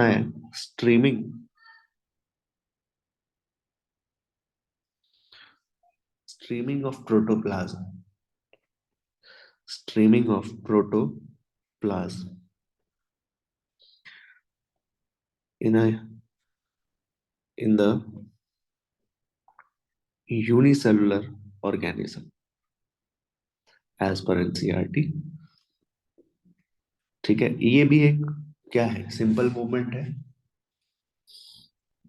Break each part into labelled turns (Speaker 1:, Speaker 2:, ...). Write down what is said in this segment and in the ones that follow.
Speaker 1: होता है streaming streaming of protoplasm streaming of protoplasm in a in the unicellular organism as per NCERT। ठीक है, ये भी एक क्या है, सिंपल मूवमेंट है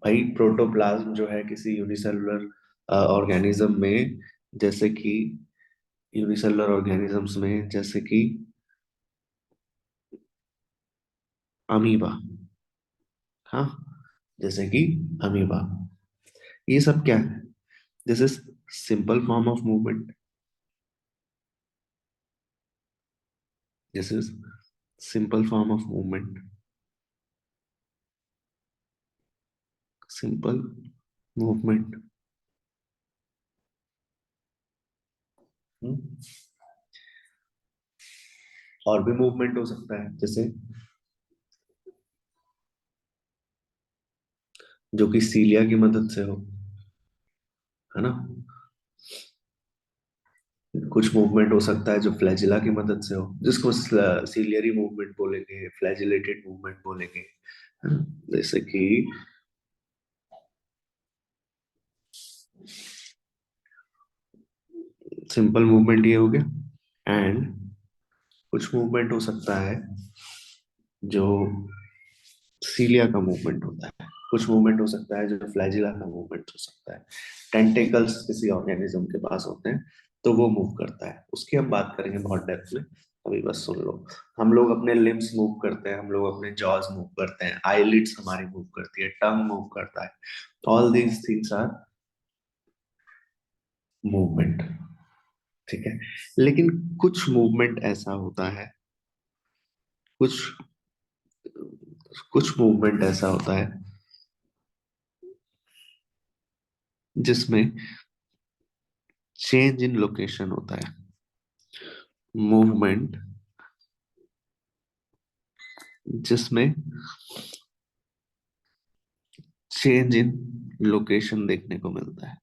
Speaker 1: भाई। प्रोटोप्लाज्म जो है किसी यूनिसेलुलर ऑर्गेनिज्म में, जैसे कि यूनिसेलुलर ऑर्गेनिजम्स में जैसे कि अमीबा, हाँ, जैसे कि अमीबा, ये सब क्या है, this is simple form of movement. This is simple form of movement, simple movement. और भी मूवमेंट हो सकता है, जैसे जो कि सीलिया की मदद से हो, है ना। कुछ मूवमेंट हो सकता है जो फ्लैजिला की मदद से हो, जिसको सीलियरी मूवमेंट बोलेंगे, फ्लैजिलेटेड मूवमेंट बोलेंगे, है ना? जैसे कि सिंपल मूवमेंट ये हो गया। एंड कुछ मूवमेंट हो सकता है जो सीलिया का मूवमेंट होता है, कुछ मूवमेंट हो सकता है जो फ्लैजिला का मूवमेंट हो सकता है। टेंटिकल्स किसी ऑर्गेनिज्म के पास होते हैं तो वो मूव करता है, उसकी हम बात करेंगे बहुत डेप्थ में, अभी बस सुन लो। हम लोग अपने लिम्स मूव करते हैं, हम लोग अपने जॉज मूव करते हैं, आईलिड्स हमारी मूव करती है, टंग मूव करता है। All these things are movement. ठीक है, लेकिन कुछ मूवमेंट ऐसा होता है, कुछ कुछ मूवमेंट ऐसा होता है जिसमें चेंज इन लोकेशन होता है। मूवमेंट जिसमें चेंज इन लोकेशन देखने को मिलता है।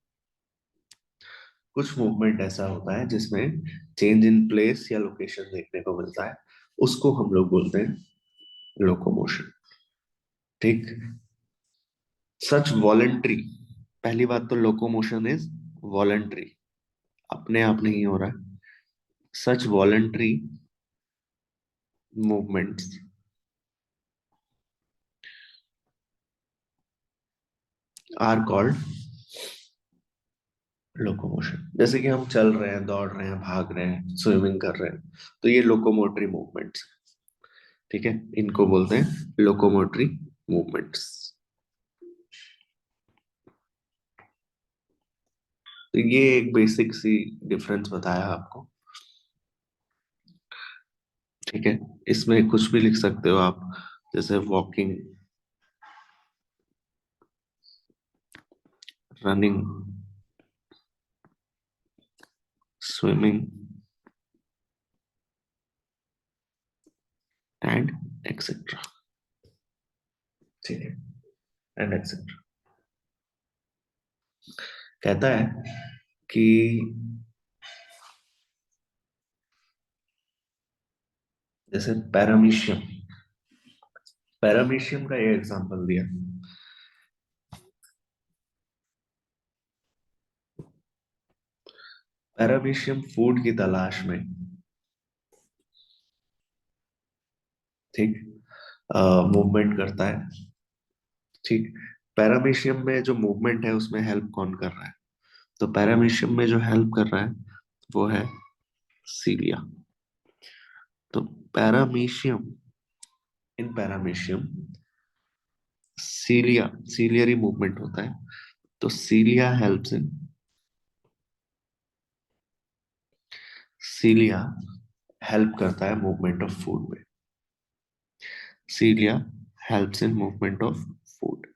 Speaker 1: कुछ मूवमेंट ऐसा होता है जिसमें चेंज इन प्लेस या लोकेशन देखने को मिलता है, उसको हम लोग बोलते हैं लोकोमोशन। ठीक, सच वॉलेंट्री, पहली बात तो लोकोमोशन इज वॉलेंट्री, अपने आप नहीं हो रहा है। Such voluntary movements are called locomotion. जैसे कि हम चल रहे हैं, दौड़ रहे हैं, भाग रहे हैं, स्विमिंग कर रहे हैं, तो ये लोकोमोटरी मूवमेंट्स। ठीक है, इनको बोलते हैं लोकोमोटरी मूवमेंट्स। तो ये एक बेसिक सी डिफरेंस बताया आपको। ठीक है, इसमें कुछ भी लिख सकते हो आप, जैसे walking, running, swimming and etcetera. ठीक है, एंड एक्सेट्रा। कहता है कि जैसे पैरामीशियम, पैरामीशियम का ये एग्जांपल दिया। पैरामीशियम फूड की तलाश में, ठीक, मूवमेंट करता है। ठीक, पैरामीशियम में जो मूवमेंट है उसमें हेल्प कौन कर रहा है, तो पैरामीशियम में जो हेल्प कर रहा है वो है सीलिया। तो paramecium, in paramecium cilia, ciliary movement होता है, तो सीलिया हेल्प्स इन, सीलिया हेल्प करता है मूवमेंट ऑफ फूड में। Cilia helps in movement of food.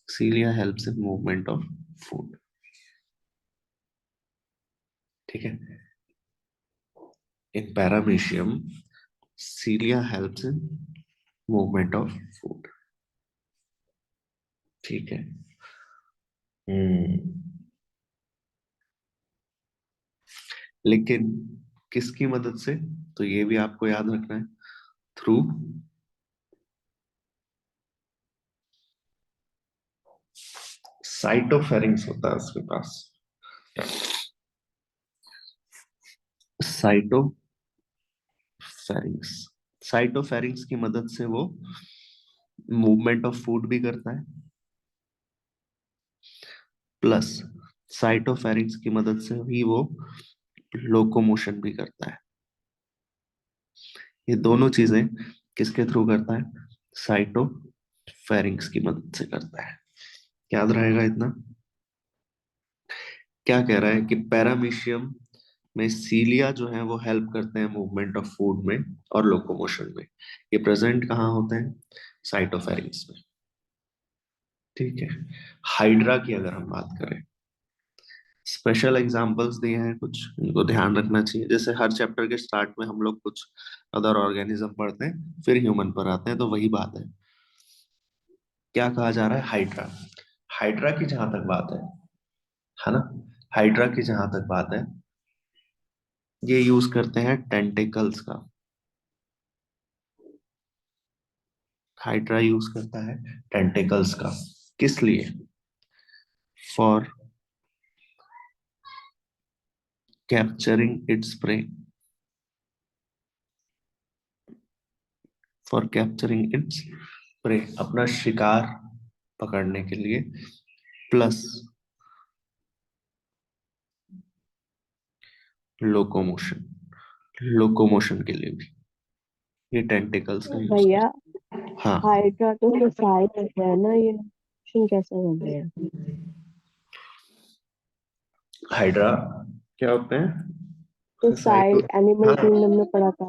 Speaker 1: Cilia helps in movement of food. ठीक है, in paramecium cilia helps in movement of food. ठीक है। हम्म। लेकिन किसकी मदद से? तो ये भी आपको याद रखना है, थ्रू साइटोफेरिंग्स होता है उसके पास। साइटोफेरिंग्स, साइटोफेरिंग्स की मदद से वो मूवमेंट ऑफ फूड भी करता है, प्लस साइटोफेरिंग्स की मदद से ही वो लोकोमोशन भी करता है। ये दोनों चीजें किसके थ्रू करता है? साइटोफेरिंग्स की मदद से करता है। याद रहेगा इतना। क्या कह रहा है कि पैरामीशियम में सीलिया जो है वो हेल्प करते हैं मूवमेंट ऑफ फूड में और लोकोमोशन में। ये प्रेजेंट कहाँ होते हैं? साइटोफेरिंग्स में। ठीक है। हाइड्रा की अगर हम बात करें, स्पेशल एग्जांपल्स दिए हैं कुछ, इनको ध्यान रखना चाहिए। जैसे हर चैप्टर के स्टार्ट में हम लोग कुछ अदर ऑर्गेनिज्म पढ़ते हैं, फिर ह्यूमन पर आते हैं, तो वही बात है। क्या कहा जा रहा है? हाइड्रा। हाइड्रा की जहां तक बात है ना, हाइड्रा की जहां तक बात है, ये यूज करते हैं टेंटिकल्स का। हाइड्रा यूज करता है टेंटिकल्स का। किस लिए? For capturing its prey, for capturing its prey, अपना शिकार पकड़ने के लिए, प्लस लोकोमोशन, लोकोमोशन के लिए भी ये टेंटिकल्स का यूज
Speaker 2: भैया,
Speaker 1: करते हैं। हाँ।
Speaker 2: हाइड्रा तो सुसाइड है ना, ये ऑप्शन कैसे हो गया?
Speaker 1: हाइड्रा क्या होते हैं?
Speaker 2: Suicide
Speaker 1: suicide.
Speaker 2: एनिमल
Speaker 1: हाँ,
Speaker 2: किंगडम में पढ़ा था।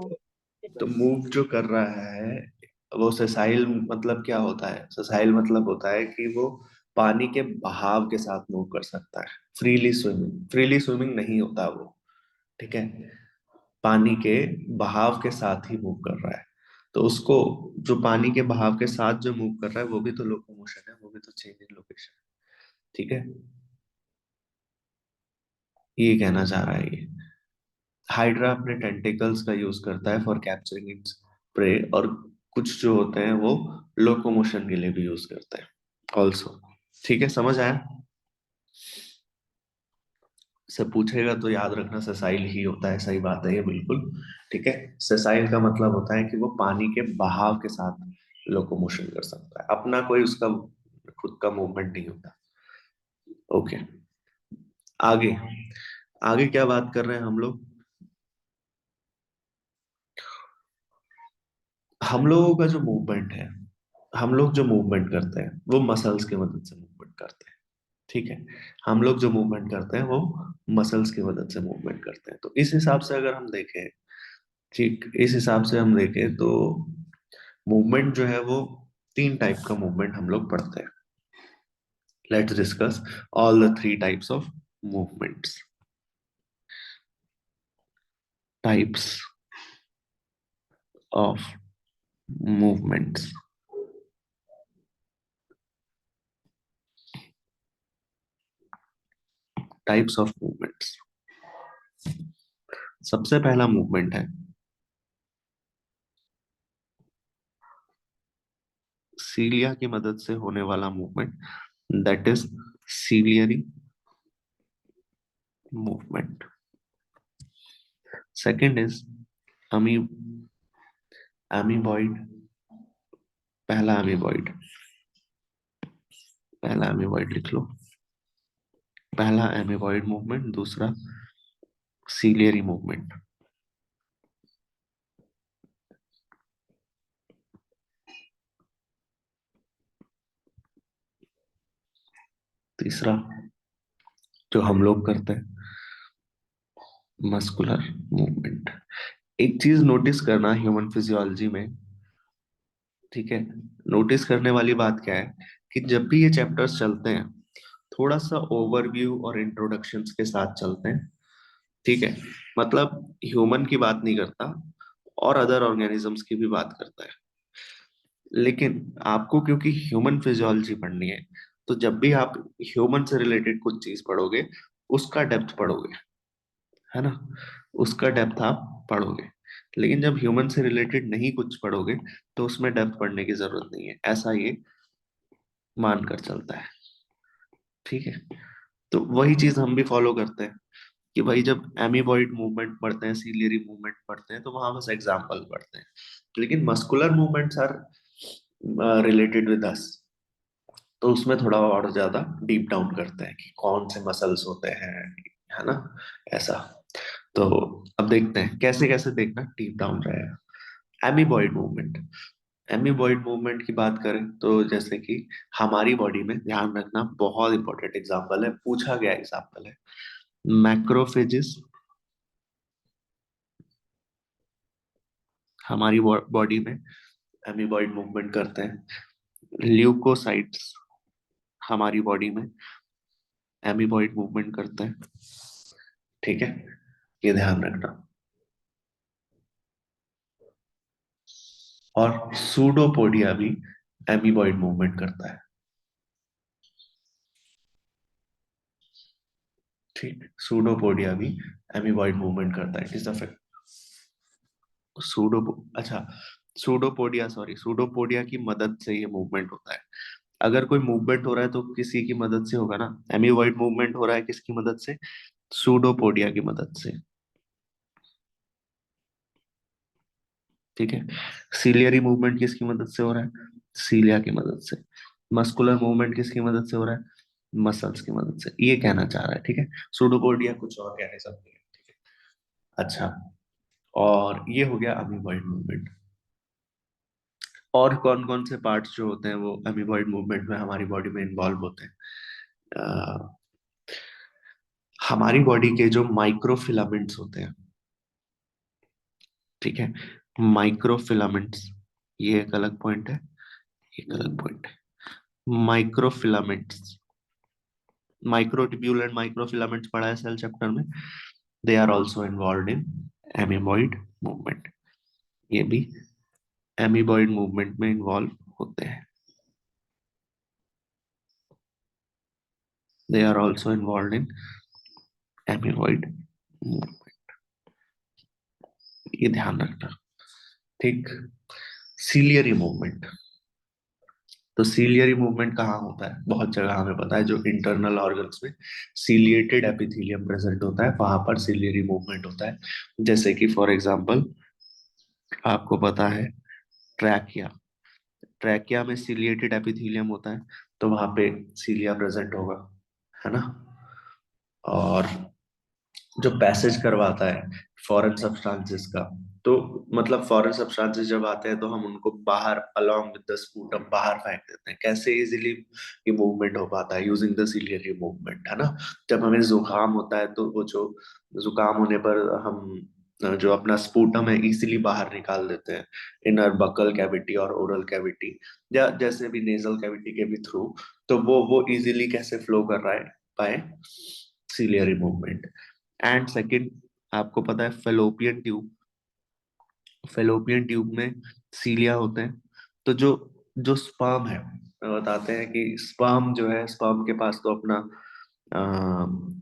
Speaker 1: तो मूव जो कर रहा है वो ससाइल, मतलब क्या होता है? ससाइल मतलब होता है कि वो पानी के बहाव के साथ मूव कर सकता है। फ्रीली स्विमिंग, फ्रीली स्विमिंग नहीं होता वो। ठीक है। पानी के बहाव के साथ ही मूव कर रहा है, तो उसको, जो पानी के बहाव के साथ जो मूव कर रहा है वो भी तो लोकोमोशन है, वो भी तो चेंज इन लोकेशन। ठीक है। ये कहना चाह रहा है ये। हाइड्रा अपने टेंटिकल्स का यूज करता है फॉर कैप्चरिंग इट्स प्रे, और कुछ जो होते हैं वो लोकोमोशन के लिए भी यूज करते हैं ऑल्सो। ठीक है, समझ आया? से पूछेगा तो याद रखना ससाइल ही होता है, सही बात है ये बिल्कुल। ठीक है। ससाइल का मतलब होता है कि वो पानी के बहाव के साथ लोकोमोशन कर सकता है, अपना कोई उसका खुद का मूवमेंट नहीं होता। ओके। आगे, आगे क्या बात कर रहे हैं हम लोग? हम लोगों का जो मूवमेंट है, हम लोग जो मूवमेंट करते हैं वो मसल्स की मदद से मूवमेंट करते हैं। ठीक है। हम लोग जो मूवमेंट करते हैं वो मसल्स की मदद से मूवमेंट करते हैं। तो इस हिसाब से अगर हम देखें, ठीक, इस हिसाब से हम देखें तो मूवमेंट जो है वो तीन टाइप का मूवमेंट हम लोग पढ़ते हैं। Let's discuss all the three types of movements. Types of movements. Types of movements. सबसे पहला मूवमेंट है सीलिया की मदद से होने वाला movement, that is ciliary movement. Second is अमी अमीबॉइड, पहला अमीबॉइड, पहला अमीबॉइड लिख लो। पहला अमीबॉइड मूवमेंट, दूसरा सीलियरी मूवमेंट, तीसरा जो हम लोग करते हैं मस्कुलर मूवमेंट। एक चीज नोटिस करना ह्यूमन फिजियोलॉजी में, ठीक है, नोटिस करने वाली बात क्या है कि जब भी ये चैप्टर्स चलते हैं थोड़ा सा ओवरव्यू और इंट्रोडक्शंस के साथ चलते हैं, ठीक है, मतलब ह्यूमन की बात नहीं करता, और अदर ऑर्गेनिजम्स की भी बात करता है। लेकिन आपको क्योंकि ह्यूमन फिजियोलॉजी पढ़नी है, तो जब भी आप ह्यूमन से रिलेटेड कुछ चीज पढ़ोगे, उसका डेप्थ पढ़ोगे, है ना, उसका डेप्थ आप पढ़ोगे। लेकिन जब ह्यूमन से रिलेटेड नहीं कुछ पढ़ोगे, तो उसमें डेप्थ पढ़ने की जरूरत नहीं है, ऐसा ये मानकर चलता है। ठीक है, तो वही चीज हम भी फॉलो करते हैं कि भाई जब एमीबॉइड मूवमेंट पढ़ते हैं, सीलियरी मूवमेंट पढ़ते हैं, तो वहां बस एग्जाम्पल पढ़ते हैं। लेकिन muscular movements are related with us, तो उसमें थोड़ा और ज्यादा डीप डाउन करते हैं कि कौन से मसल्स होते हैं, है ना, ऐसा। तो अब देखते हैं कैसे कैसे देखना डीप डाउन रहेगा। एमीबॉइड मूवमेंट, एमीबॉइड मूवमेंट की बात करें तो जैसे कि हमारी बॉडी में, ध्यान रखना बहुत इंपॉर्टेंट एग्जांपल है, पूछा गया एग्जांपल है, मैक्रोफेजेस हमारी बॉडी में एमीबॉइड मूवमेंट करते हैं। ल्यूकोसाइट्स हमारी बॉडी में एमीबॉइड मूवमेंट करते हैं। ठीक है, ये ध्यान रखना। और सूडोपोडिया भी एमीबॉइड मूवमेंट करता है। ठीक, सूडोपोडिया भी एमीबॉइड मूवमेंट करता है। किस दफे सूडो अच्छा, सूडोपोडिया, सॉरी, सूडोपोडिया की मदद से ये मूवमेंट होता है। अगर कोई मूवमेंट हो रहा है तो किसी की मदद से होगा ना, एमीबॉइड मूवमेंट हो रहा है किसकी मदद से, सूडोपोडिया की मदद से। ठीक है, सीलियरी मूवमेंट किसकी मदद से हो रहा है, सीलिया की मदद से। मस्कुलर मूवमेंट किसकी मदद से हो रहा है, मसल्स की मदद से, ये कहना चाह रहा है। ठीक है, सूडोपोडिया कुछ और कहने सब नहीं है। ठीक है, अच्छा, और ये हो गया अमीबॉइड मूवमेंट। और कौन कौन से पार्ट्स जो होते हैं वो अमीबॉइड मूवमेंट में हमारी बॉडी में इन्वॉल्व होते हैं। अ, हमारी बॉडी के जो माइक्रोफिलामेंट्स होते हैं, ठीक है, माइक्रोफिलामेंट्स, ये एक अलग पॉइंट है, एक अलग पॉइंट है। माइक्रोफिलामेंट्स, माइक्रोट्यूब्यूल एंड माइक्रोफिलामेंट्स पढ़ा है सेल चैप्टर में, they are also involved in amoeboid movement. ये भी एमीबॉइड मूवमेंट में इन्वॉल्व होते हैं, they are also involved in amoeboid movement, ये ध्यान रखना। ठीक, सीलियरी मूवमेंट, तो सीलियरी मूवमेंट कहाँ होता है, बहुत जगह हमें पता है, जो इंटरनल ऑर्गन्स में सीलिएटेड एपिथेलियम प्रेजेंट होता है वहां पर सीलियरी मूवमेंट होता है। जैसे कि फॉर एग्जांपल आपको पता है ट्रैकिया, ट्रैकिया में सीलिएटेड एपिथेलियम होता है, तो वहां पे सीलिया प्रेजेंट होगा, है ना। और जो पैसेज करवाता है फॉरेन सब्सटेंसेस का, तो मतलब फॉरेन सब्सटेंसेस जब आते हैं तो हम उनको बाहर अलोंग विद द स्पूटम बाहर फेंक देते हैं। कैसे इजीली ये मूवमेंट हो पाता है, यूजिंग द सीलियरी मूवमेंट, है ना। जब हमें जुकाम होता है तो वो जो जुकाम होने पर हम जो अपना स्पूटम है इजीली बाहर निकाल देते हैं, इनर बकल कैविटी और ओरल कैविटी, या जैसे भी नेजल कैविटी के भी थ्रू, तो वो इजीली कैसे फ्लो कर रहा है, by ciliary movement. And second, आपको पता है फेलोपियन ट्यूब, फेलोपियन ट्यूब में सीलिया होते हैं। तो जो जो स्पर्म है, बताते हैं कि स्पर्म जो है, स्पर्म के पास तो अपना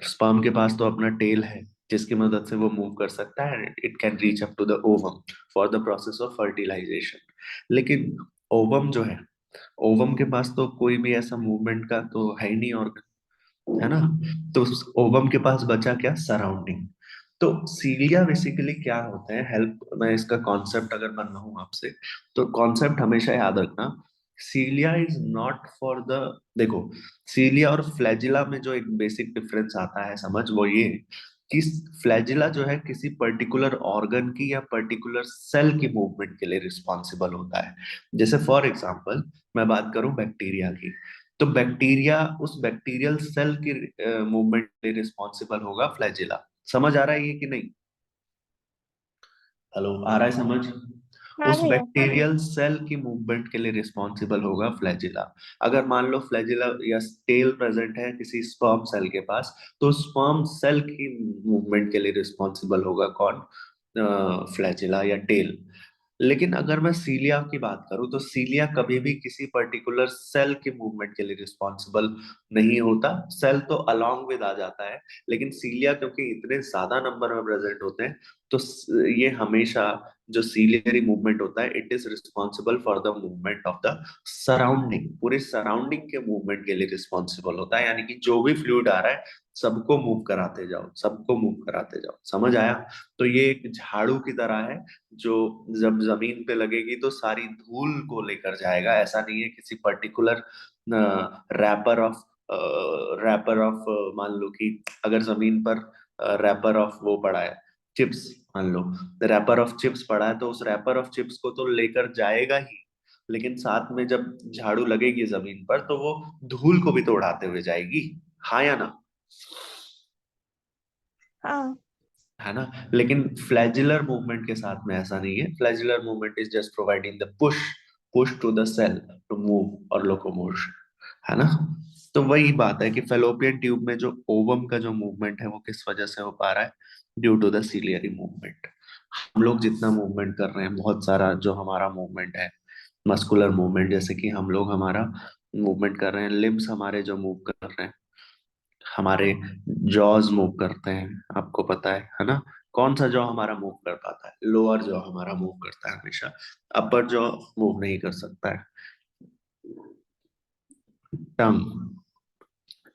Speaker 1: स्पर्म के पास तो अपना टेल है, जिसकी मदद से वो मूव कर सकता है, it can reach up to the ovum for the process of fertilisation. लेकिन ओवम जो है, ओवम के पास तो कोई भी ऐसा मूवमेंट का तो है ही नहीं, और है ना। तो उस ओवम के पास बचा क्या, सराउंडिंग। तो सीलिया बेसिकली क्या होते हैं, हेल्प, मैं इसका कॉन्सेप्ट अगर बनाऊं आपसे, तो कॉन्सेप्ट हमेशा याद रखना, सीलिया इज नॉट फॉर द, देखो, सीलिया और फ्लैजिला में जो एक बेसिक डिफरेंस आता है समझ, वो ये कि फ्लैजिला जो है किसी पर्टिकुलर ऑर्गन की या पर्टिकुलर सेल की मूवमेंट के लिए रिस्पॉन्सिबल होता है। जैसे फॉर एग्जांपल मैं बात करूं बैक्टीरिया की, तो बैक्टीरिया, उस बैक्टीरियल सेल की मूवमेंट के लिए रिस्पॉन्सिबल होगा फ्लैजिला। समझ आ रहा है ये कि नहीं, हेलो, आ रहा है समझ।
Speaker 2: हाँ
Speaker 1: उस
Speaker 2: भैया।
Speaker 1: बैक्टीरियल सेल की मूवमेंट के लिए रिस्पॉन्सिबल होगा फ्लैजिला। अगर मान लो फ्लैजिला या टेल प्रेजेंट है किसी स्पर्म सेल के पास, तो स्पर्म सेल की मूवमेंट के लिए रिस्पॉन्सिबल होगा कौन? फ्लैजिला या टेल। लेकिन अगर मैं सीलिया की बात करूं तो सीलिया कभी भी किसी पर्टिकुलर सेल के मूवमेंट के लिए रिस्पॉन्सिबल नहीं होता। सेल तो अलोंग विद आ जाता है, लेकिन सीलिया क्योंकि इतने ज्यादा नंबर में प्रेजेंट होते हैं, तो ये हमेशा जो सीलियरी मूवमेंट होता है, it is responsible for the movement of the surrounding. पूरे सराउंडिंग के मूवमेंट के लिए रिस्पॉन्सिबल होता है, यानी कि जो भी फ्लूइड आ रहा है सबको मूव कराते जाओ, सबको मूव कराते जाओ। समझ आया? तो ये एक झाड़ू की तरह है, जो जब जमीन पे लगेगी तो सारी धूल को लेकर जाएगा। ऐसा नहीं है किसी पर्टिकुलर रैपर ऑफ मान लो कि अगर जमीन पर रैपर ऑफ वो पड़ा है, चिप्स, मान लो रैपर ऑफ चिप्स पड़ा है, तो उस रैपर ऑफ चिप्स को तो लेकर जाएगा ही, लेकिन साथ में जब झाड़ू लगेगी जमीन पर तो वो धूल को भी तो उड़ाते हुए जाएगी। हाँ या ना?
Speaker 2: हाँ।
Speaker 1: है ना? लेकिन फ्लैजिलर मूवमेंट के साथ में ऐसा नहीं है। Flagellar movement is just providing the push push to the cell to move और लोकोमोशन। है ना? तो वही बात है कि फेलोपियन ट्यूब में जो ओवम का जो मूवमेंट है वो किस वजह से हो पा रहा है? Due to the ciliary movement. हम लोग जितना मूवमेंट कर रहे हैं, बहुत सारा जो हमारा मूवमेंट है, मस्कुलर मूवमेंट, जैसे कि हम लोग हमारा मूवमेंट कर रहे हैं, लिम्स हमारे जो मूव कर रहे हैं, हमारे जॉज मूव करते हैं, आपको पता है ना? कौन सा जॉ हमारा मूव कर पाता है? लोअर जॉ हमारा मूव करता है हमेशा, अपर जॉ मूव नहीं कर सकता है। टंग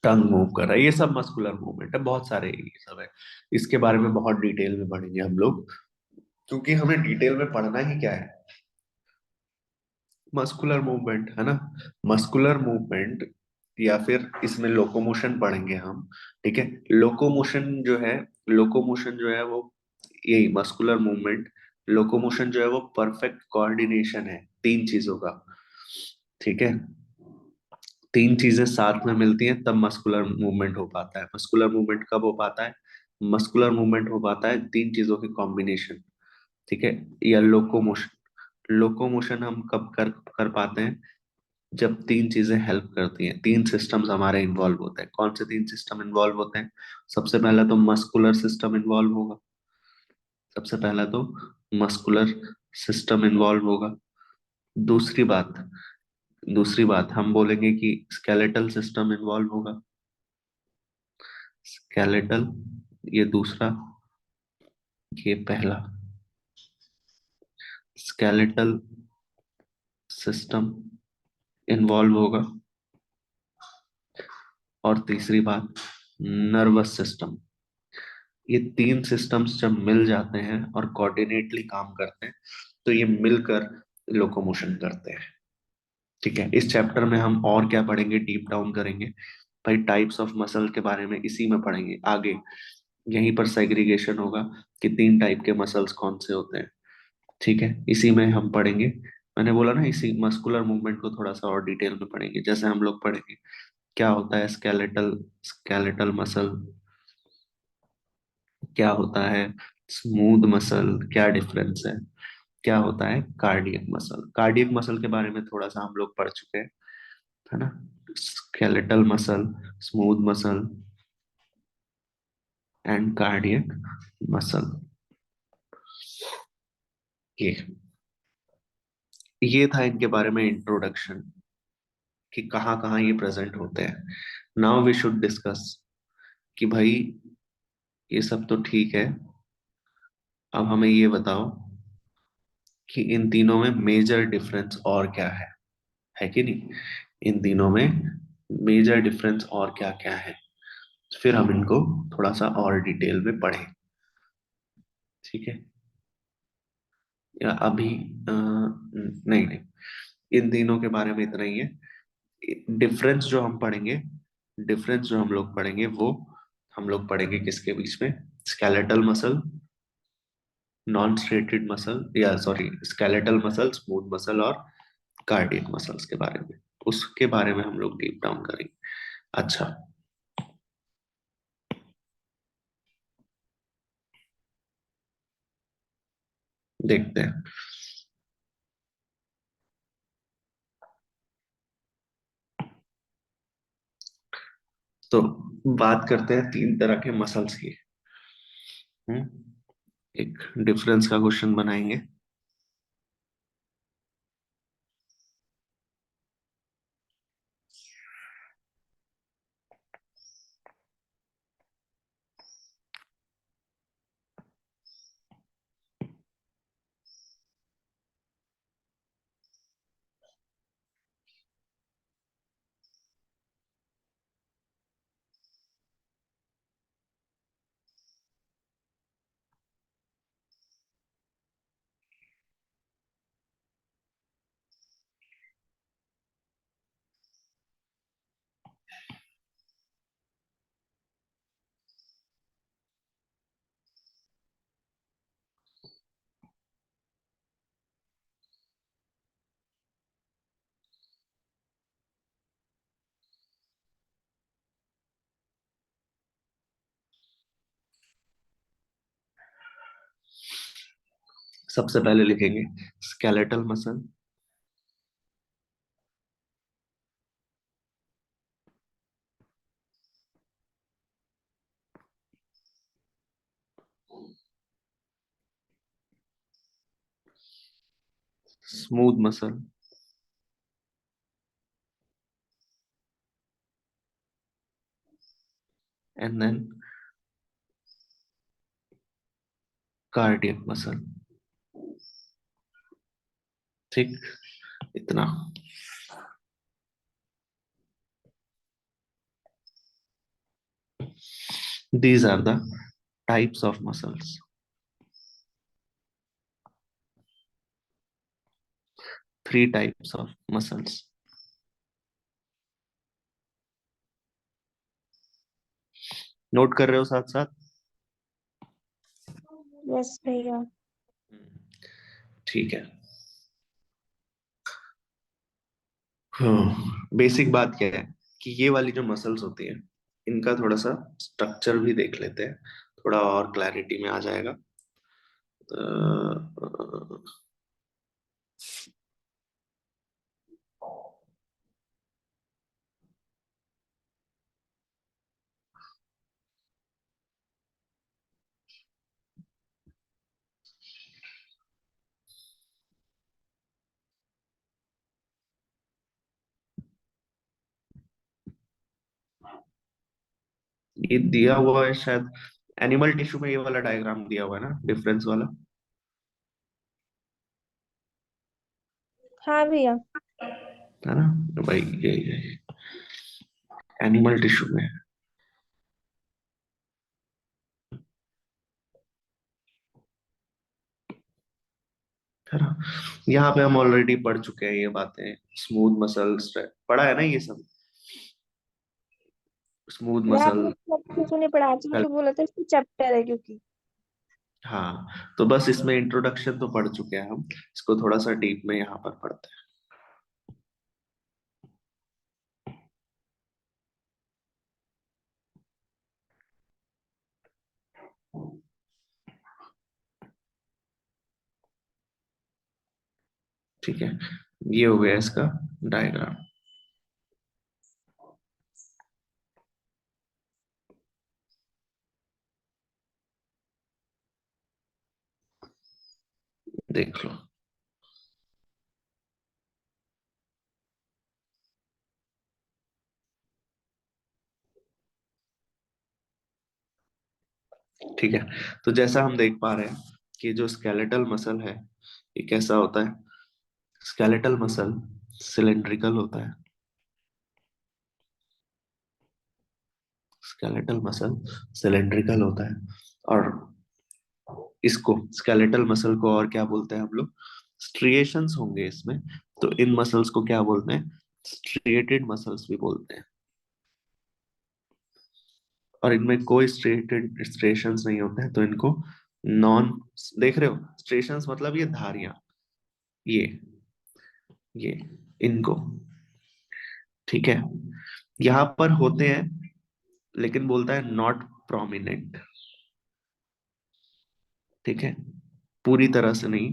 Speaker 1: टंग मूव कर रहा है, ये सब मस्कुलर मूवमेंट है, बहुत सारे ये सब है। इसके बारे में बहुत डिटेल में पढ़ेंगे हम लोग, क्योंकि हमें डिटेल में पढ़ना ही क्या है? मस्कुलर मूवमेंट, है ना? मस्कुलर मूवमेंट, या फिर इसमें लोकोमोशन पढ़ेंगे हम। ठीक है? लोकोमोशन जो है, लोकोमोशन जो है वो यही मस्कुलर मूवमेंट। लोकोमोशन जो है वो परफेक्ट कोऑर्डिनेशन है तीन चीजों का। ठीक है? तीन चीजें साथ में मिलती हैं तब मस्कुलर मूवमेंट हो पाता है। मस्कुलर मूवमेंट कब हो पाता है? मस्कुलर मूवमेंट हो पाता है तीन चीजों के कॉम्बिनेशन। ठीक है? या लोकोमोशन। लोकोमोशन हम कब कर कर पाते हैं? जब तीन चीजें हेल्प करती हैं, तीन सिस्टम्स हमारे इन्वॉल्व होते हैं। कौन से तीन सिस्टम इन्वॉल्व होते हैं? सबसे पहला तो मस्कुलर सिस्टम इन्वॉल्व होगा। सबसे पहला तो मस्कुलर सिस्टम इन्वॉल्व होगा। दूसरी बात, दूसरी बात हम बोलेंगे कि स्केलेटल सिस्टम इन्वॉल्व होगा। स्केलेटल, ये दूसरा, ये पहला। स्केलेटल सिस्टम इन्वॉल्व होगा। और तीसरी बात, नर्वस सिस्टम। ये तीन सिस्टम्स जब मिल जाते हैं और कोऑर्डिनेटली काम करते हैं, तो ये मिलकर लोकोमोशन करते हैं। ठीक है? इस चैप्टर में हम और क्या पढ़ेंगे, डीप डाउन करेंगे भाई, टाइप्स ऑफ मसल के बारे में इसी में पढ़ेंगे आगे। यहीं पर सेग्रीगेशन होगा कि तीन टाइप के मसल्स कौन से होते हैं। ठीक है? इसी में हम पढ़ेंगे। मैंने बोला ना, इसी मस्कुलर मूवमेंट को थोड़ा सा और डिटेल में पढ़ेंगे। जैसे हम लोग पढ़ेंगे क्या होता है स्केलेटल स्केलेटल मसल, क्या होता है स्मूथ मसल, क्या डिफरेंस है, क्या होता है कार्डियक मसल। कार्डियक मसल के बारे में थोड़ा सा हम लोग पढ़ चुके हैं, है ना? Skeletal muscle, smooth muscle and cardiac muscle. ये ये था इनके बारे में इंट्रोडक्शन, कि कहाँ कहाँ ये प्रेजेंट होते हैं। नाउ वी शुड डिस्कस कि भाई ये सब तो ठीक है, अब हमें ये बताओ कि इन तीनों में मेजर डिफरेंस और क्या है कि नहीं? इन तीनों में मेजर डिफरेंस और क्या क्या है, फिर हम इनको थोड़ा सा और डिटेल में पढ़ें। ठीक है? या अभी नहीं नहीं, इन तीनों के बारे में इतना ही है। डिफरेंस जो हम पढ़ेंगे, डिफरेंस जो हम लोग पढ़ेंगे वो हम लोग पढ़ेंगे किसके बीच में? Skeletal muscle, non striated muscle, या sorry skeletal muscle, smooth muscle और कार्डियक मसल्स के बारे में। उसके बारे में हम लोग डीप डाउन करेंगे। अच्छा, देखते हैं। तो बात करते हैं तीन तरह के मसल्स की। हम्म एक डिफरेंस का क्वेश्चन बनाएंगे। सबसे पहले लिखेंगे skeletal muscle, smooth muscle, and then cardiac muscle. ठीक, इतना। These are the types of muscles. Three types of muscles. Note कर रहे हो साथ साथ?
Speaker 2: यस भैया।
Speaker 1: ठीक है। हाँ, बेसिक बात क्या है कि ये वाली जो मसल्स होती है इनका थोड़ा सा स्ट्रक्चर भी देख लेते हैं, थोड़ा और क्लैरिटी में आ जाएगा। ये दिया हुआ है शायद एनिमल टिश्यू में, ये वाला डायग्राम दिया हुआ है ना, डिफरेंस वाला।
Speaker 2: हाँ भैया।
Speaker 1: है ना भाई? ये एनिमल टिश्यू में है ना। यहाँ पे हम ऑलरेडी पढ़ चुके हैं ये बातें। स्मूथ मसल्स पढ़ा है ना ये सब, स्मूथ
Speaker 2: मैं
Speaker 1: मसल।
Speaker 2: आपने सब कुछ नहीं पढ़ा था, तो बोला था इसकी चैप्टर है क्योंकि।
Speaker 1: हाँ, तो बस इसमें इंट्रोडक्शन तो पढ़ चुके हैं हम, इसको थोड़ा सा डीप में यहाँ पर पढ़ते हैं। ठीक है, ये हो गया इसका डायग्राम। देख लो। ठीक है, तो जैसा हम देख पा रहे हैं कि जो स्केलेटल मसल है ये कैसा होता है। स्केलेटल मसल सिलेंड्रिकल होता है। स्केलेटल मसल सिलेंड्रिकल होता है। और इसको स्केलेटल मसल को और क्या बोलते हैं हम लोग? स्ट्रिएशंस होंगे इसमें, तो इन मसल्स को क्या बोलते हैं? स्ट्रिएटेड मसल्स भी बोलते हैं। और इनमें कोई स्ट्रेटेड स्ट्रेशंस नहीं होते हैं, तो इनको नॉन, देख रहे हो स्ट्रेशंस मतलब ये धारियां, ये ये इनको, ठीक है, यहाँ पर होते हैं, लेकिन बोलता है नॉट प्रोमिनेंट। ठीक है, पूरी तरह से नहीं।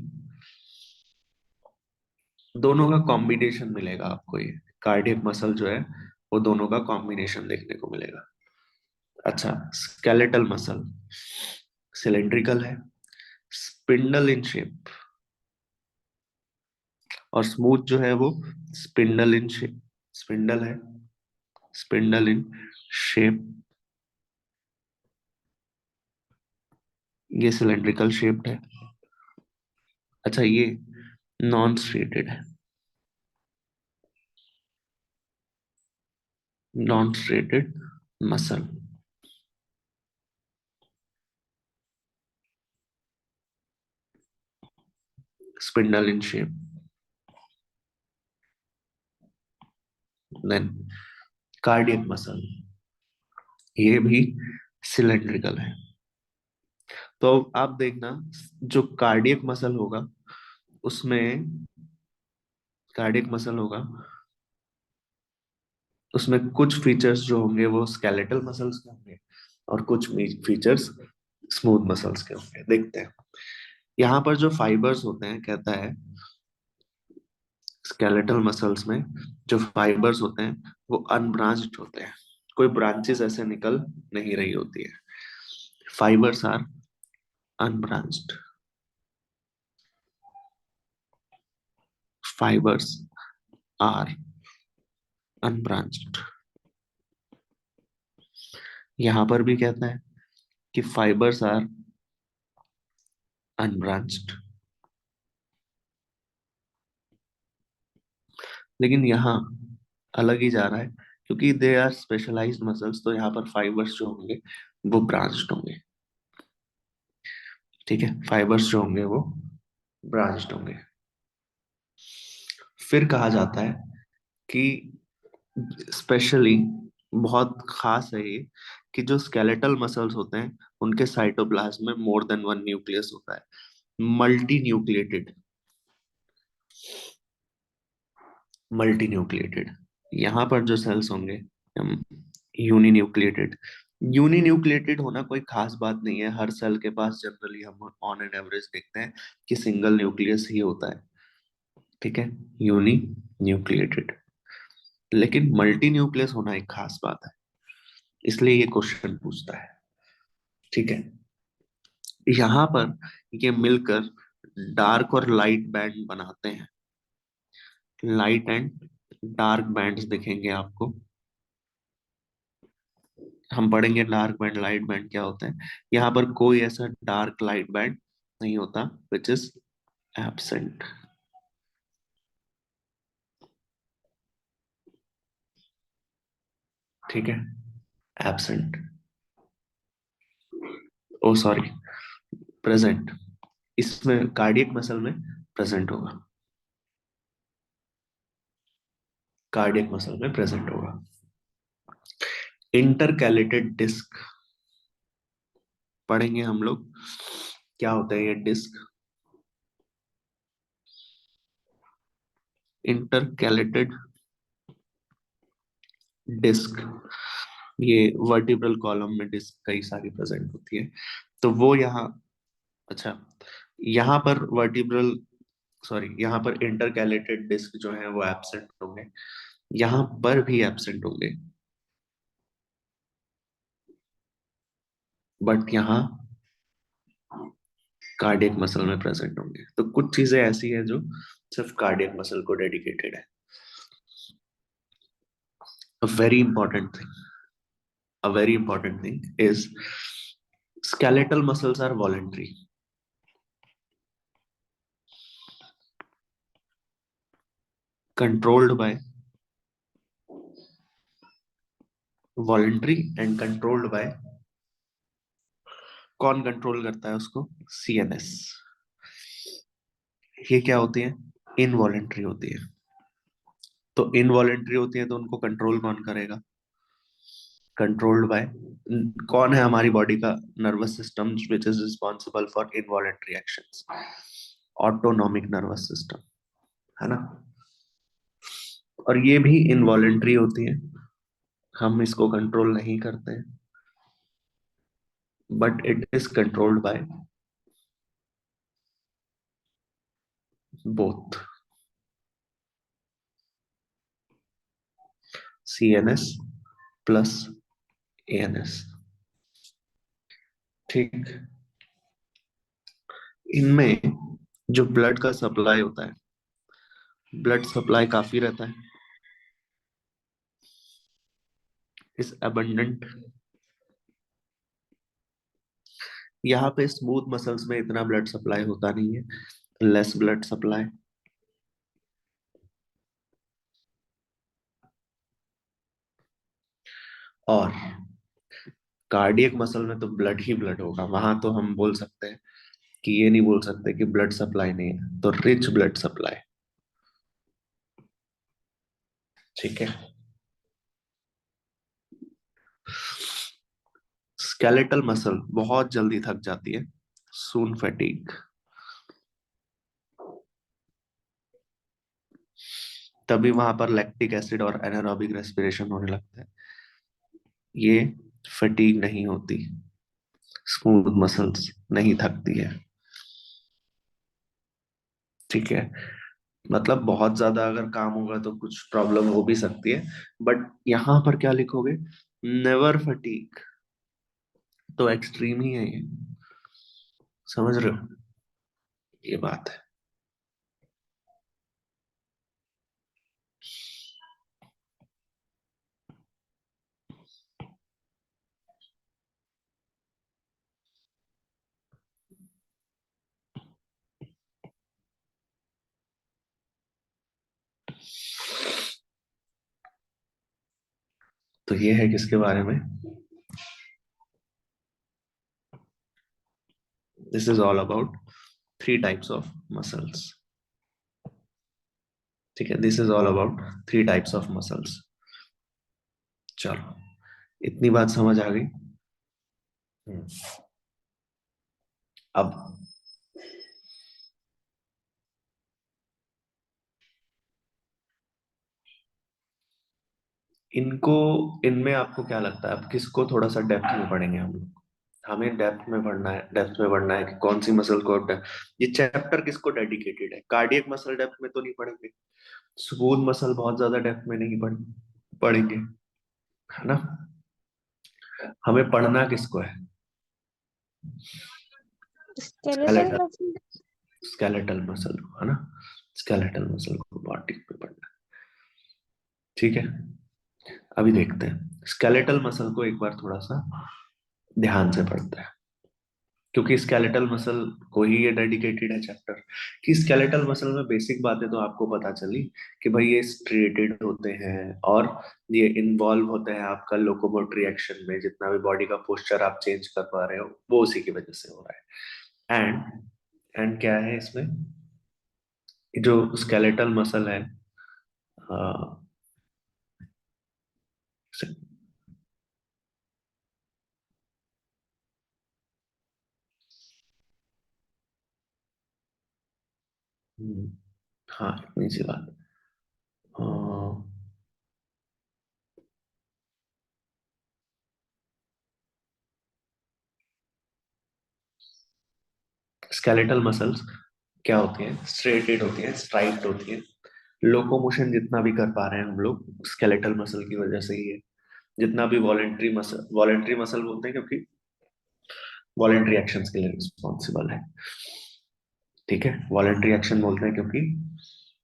Speaker 1: दोनों का कॉम्बिनेशन मिलेगा आपको, ये कार्डियक मसल जो है वो दोनों का कॉम्बिनेशन देखने को मिलेगा। अच्छा, स्केलेटल मसल सिलेंड्रिकल है, स्पिंडल इन शेप, और स्मूथ जो है वो स्पिंडल इन शेप, स्पिंडल है, स्पिंडल इन शेप, ये सिलेंड्रिकल शेप्ड है। अच्छा, ये नॉन स्ट्रेटेड है, non striated muscle, spindle in shape. Then cardiac muscle, ये भी सिलेंड्रिकल है। तो आप देखना, जो कार्डियक मसल होगा उसमें, कार्डियक मसल होगा उसमें कुछ फीचर्स जो होंगे वो स्केलेटल मसल्स के होंगे, और कुछ फीचर्स स्मूथ मसल्स के होंगे। देखते हैं यहाँ पर जो फाइबर्स होते हैं, कहता है स्केलेटल मसल्स में जो फाइबर्स होते हैं वो अनब्रांच्ड होते हैं, कोई ब्रांचेस ऐसे निकल नहीं रही होती है। Fibres are unbranched, fibres are unbranched. यहाँ पर भी कहता है कि फाइबर्स आर अनब्रांच्ड, लेकिन यहाँ अलग ही जा रहा है, क्योंकि दे आर स्पेशलाइज्ड मसल्स, तो यहाँ पर फाइबर्स जो होंगे वो ब्रांच्ड होंगे। ठीक है, फाइबर्स जो होंगे वो ब्रांच्ड होंगे। फिर कहा जाता है कि स्पेशली, बहुत खास है ये, कि जो स्केलेटल मसल्स होते हैं उनके साइटोप्लाज्म में मोर देन वन न्यूक्लियस होता है, मल्टी न्यूक्लिएटेड, मल्टी न्यूक्लिएटेड। यहाँ पर जो सेल्स होंगे यूनी न्यूक्लिएटेड। यूनी न्यूक्लिएटेड होना कोई खास बात नहीं है, हर सेल के पास जनरली हम ऑन एन एवरेज देखते हैं कि सिंगल न्यूक्लियस ही होता है। ठीक है, यूनी न्यूक्लिएटेड, लेकिन मल्टी न्यूक्लियस होना एक खास बात है, इसलिए ये क्वेश्चन पूछता है। ठीक है, यहाँ पर ये मिलकर डार्क और लाइट बैंड बनाते हैं, लाइट एंड डार्क बैंड्स दिखेंगे आपको। हम पढ़ेंगे डार्क बैंड लाइट बैंड क्या होता है। यहाँ पर कोई ऐसा डार्क लाइट बैंड नहीं होता, विच इज एब्सेंट। ठीक है, एब्सेंट, ओ सॉरी, प्रेजेंट, इसमें कार्डियक मसल में प्रेजेंट होगा, कार्डियक मसल में प्रेजेंट होगा। इंटरकैलेटेड डिस्क पढ़ेंगे हम लोग, क्या होता है ये डिस्क। इंटरकैलेटेड डिस्क, ये वर्टिब्रल कॉलम में डिस्क कई सारी प्रेजेंट होती है, तो वो यहाँ, अच्छा, यहाँ पर वर्टिब्रल, सॉरी, यहाँ पर इंटरकैलेटेड डिस्क जो है वो एब्सेंट होंगे, यहाँ पर भी एब्सेंट होंगे, बट यहाँ कार्डियक मसल में प्रेजेंट होंगे। तो कुछ चीजें ऐसी हैं जो सिर्फ कार्डियक मसल को डेडिकेटेड है। A very important thing, a very important thing is skeletal muscles are voluntary, controlled by, voluntary and controlled by, कौन कंट्रोल करता है उसको, सीएनएस। ये क्या होती है, इनवॉलेंट्री होती है। तो इनवॉलेंट्री होती है तो उनको कंट्रोल कौन करेगा, कंट्रोल्ड बाय, कौन है हमारी बॉडी का nervous system which is responsible for involuntary actions, autonomic nervous system, है ना। और ये भी इनवॉलेंट्री होती है, हम इसको कंट्रोल नहीं करते हैं, but it is controlled by both CNS plus ANS। ठीक। इनमें जो ब्लड का सप्लाई होता है, ब्लड सप्लाई काफी रहता है, इस अबंडेंट। यहाँ पे स्मूथ मसल्स में इतना ब्लड सप्लाई होता नहीं है, लेस ब्लड सप्लाई। और कार्डियक मसल में तो ब्लड ही ब्लड होगा, वहां तो हम बोल सकते हैं कि ये नहीं बोल सकते कि ब्लड सप्लाई नहीं है, तो रिच ब्लड सप्लाई। ठीक है। स्केलेटल मसल बहुत जल्दी थक जाती है, सून फैटीग। तभी वहां पर लैक्टिक एसिड और एनारोबिक रेस्पिरेशन होने लगता है। ये फटीग नहीं होती, स्मूथ मसल्स नहीं थकती है। ठीक है। मतलब बहुत ज्यादा अगर काम होगा तो कुछ प्रॉब्लम हो भी सकती है, बट यहां पर क्या लिखोगे? Never fatigue. तो एक्सट्रीम ही है ये, समझ रहे हो? ये बात है। तो ये है किसके बारे में? This is all about three types of muscles. ठीक है, this is all about three types of muscles. चलो, इतनी बात समझ आ गई। हम्म। अब इनको, इनमें आपको क्या लगता है, अब किसको थोड़ा सा डेप्थ में पढ़ेंगे हम लोग? हमें डेप्थ में पढ़ना है, डेप्थ में पढ़ना है कि कौन सी मसल को ये चैप्टर किसको डेडिकेटेड है? कार्डियक मसल डेप्थ में तो नहीं पढ़ेंगे, स्मूथ मसल बहुत ज्यादा डेप्थ में नहीं पढ़ेंगे, है ना? हमें पढ़ना किसको है?
Speaker 2: Skeletal
Speaker 1: skeletal,
Speaker 2: muscle.
Speaker 1: Skeletal muscle को, है ना? स्केलेटल मसल को बहुत डीप में पढ़ना है। ठीक है। अभी देखते हैं स्केलेटल मसल को एक बार थोड़ा सा ध्यान से पढ़ते हैं, क्योंकि स्केलेटल मसल को ही ये डेडिकेटेड है चैप्टर। कि स्केलेटल मसल में बेसिक बातें तो आपको पता चली कि भाई ये स्ट्रेटेड होते हैं, और ये इन्वॉल्व होते हैं आपका लोकोमोटरी एक्शन में, जितना भी बॉडी का पोस्चर आप चेंज कर पा रहे हो वो उसी की वजह से हो रहा है। एंड क्या है इसमें, जो स्केलेटल मसल है, अ, हाँ इतनी सी बात। स्केलेटल मसल्स क्या होती हैं? स्ट्रेटेड होती हैं, स्ट्राइप्ड होती हैं। लोकोमोशन जितना भी कर पा रहे हैं हम लोग स्केलेटल मसल की वजह से ही है। जितना भी वॉलेंट्री मसल बोलते हैं क्योंकि वॉलेंट्री एक्शंस के लिए रिस्पॉन्सिबल है। ठीक है, वॉलेंट्री एक्शन बोलते हैं क्योंकि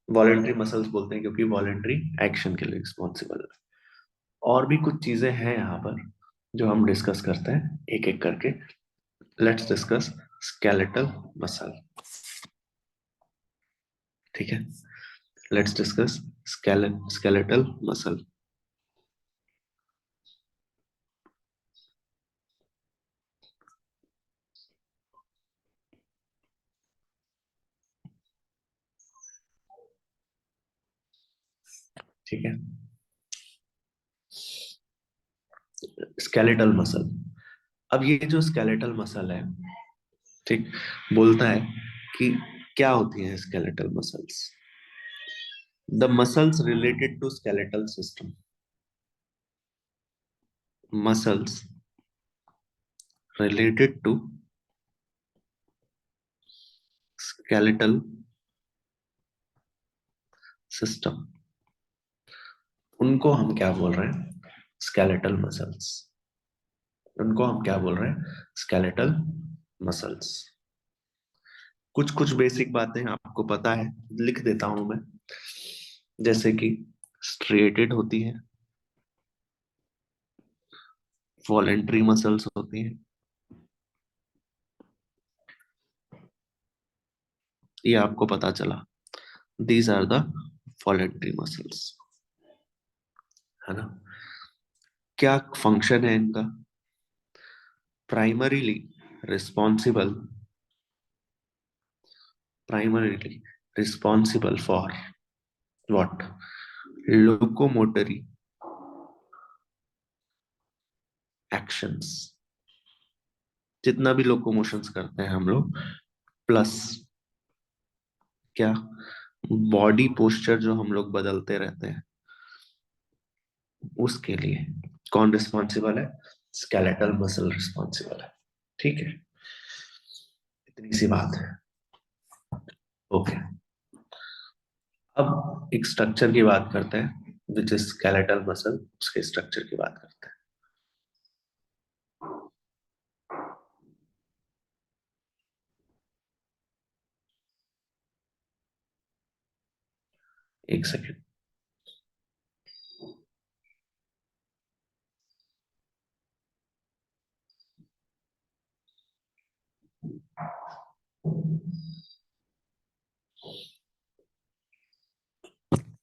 Speaker 1: वॉलेंट्री मसल्स बोलते हैं क्योंकि वॉलेंट्री एक्शन के लिए रिस्पॉन्सिबल है। और भी कुछ चीजें हैं यहाँ पर जो हम डिस्कस करते हैं एक एक करके। Let's discuss skeletal muscle. ठीक है, लेट्स डिस्कस स्केलेटल मसल। ठीक है, स्केलेटल मसल। अब ये जो स्केलेटल मसल है, ठीक, बोलता है कि क्या होती है skeletal muscles? The muscles related to skeletal system. Muscles related to skeletal system उनको हम क्या बोल रहे हैं? Skeletal muscles. उनको हम क्या बोल रहे हैं? Skeletal muscles. कुछ कुछ बेसिक बातें आपको पता है, लिख देता हूं मैं। जैसे कि स्ट्रेटेड होती है, वॉलेंट्री मसल्स होती हैं, ये आपको पता चला। These are the voluntary muscles, है ना? क्या फंक्शन है इनका? Primarily responsible, primarily responsible for what? Locomotory actions, जितना भी लोकोमोशंस करते हैं हम लोग, प्लस क्या? बॉडी पोस्चर जो हम लोग बदलते रहते हैं, उसके लिए कौन रिस्पॉन्सिबल है? स्केलेटल मसल रिस्पॉन्सिबल है। ठीक है, इतनी सी बात है। ओके, अब एक स्ट्रक्चर की बात करते हैं, विच इज स्केलेटल मसल। उसके स्ट्रक्चर की बात करते हैं। एक सेकेंड।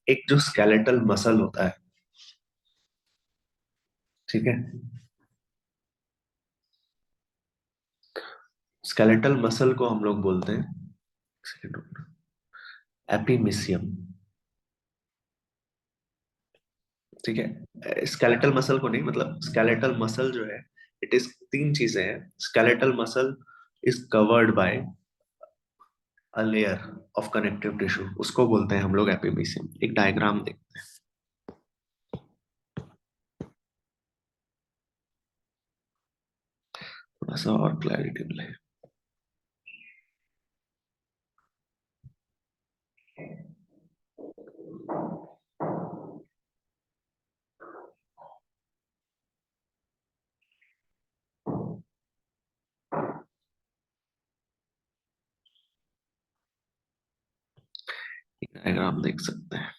Speaker 1: एक जो स्केलेटल मसल होता है, ठीक है, स्केलेटल मसल को हम लोग बोलते हैं, एपिमिसियम। ठीक है, स्केलेटल मसल को नहीं, मतलब स्केलेटल मसल जो है, इट इज तीन चीजें हैं। Skeletal muscle is covered by a layer of connective tissue, उसको बोलते हैं हम लोग एपिमिसियम। एक डायग्राम देखते हैं, थोड़ा सा और क्लैरिटी मिले। डायग्राम देख सकते हैं।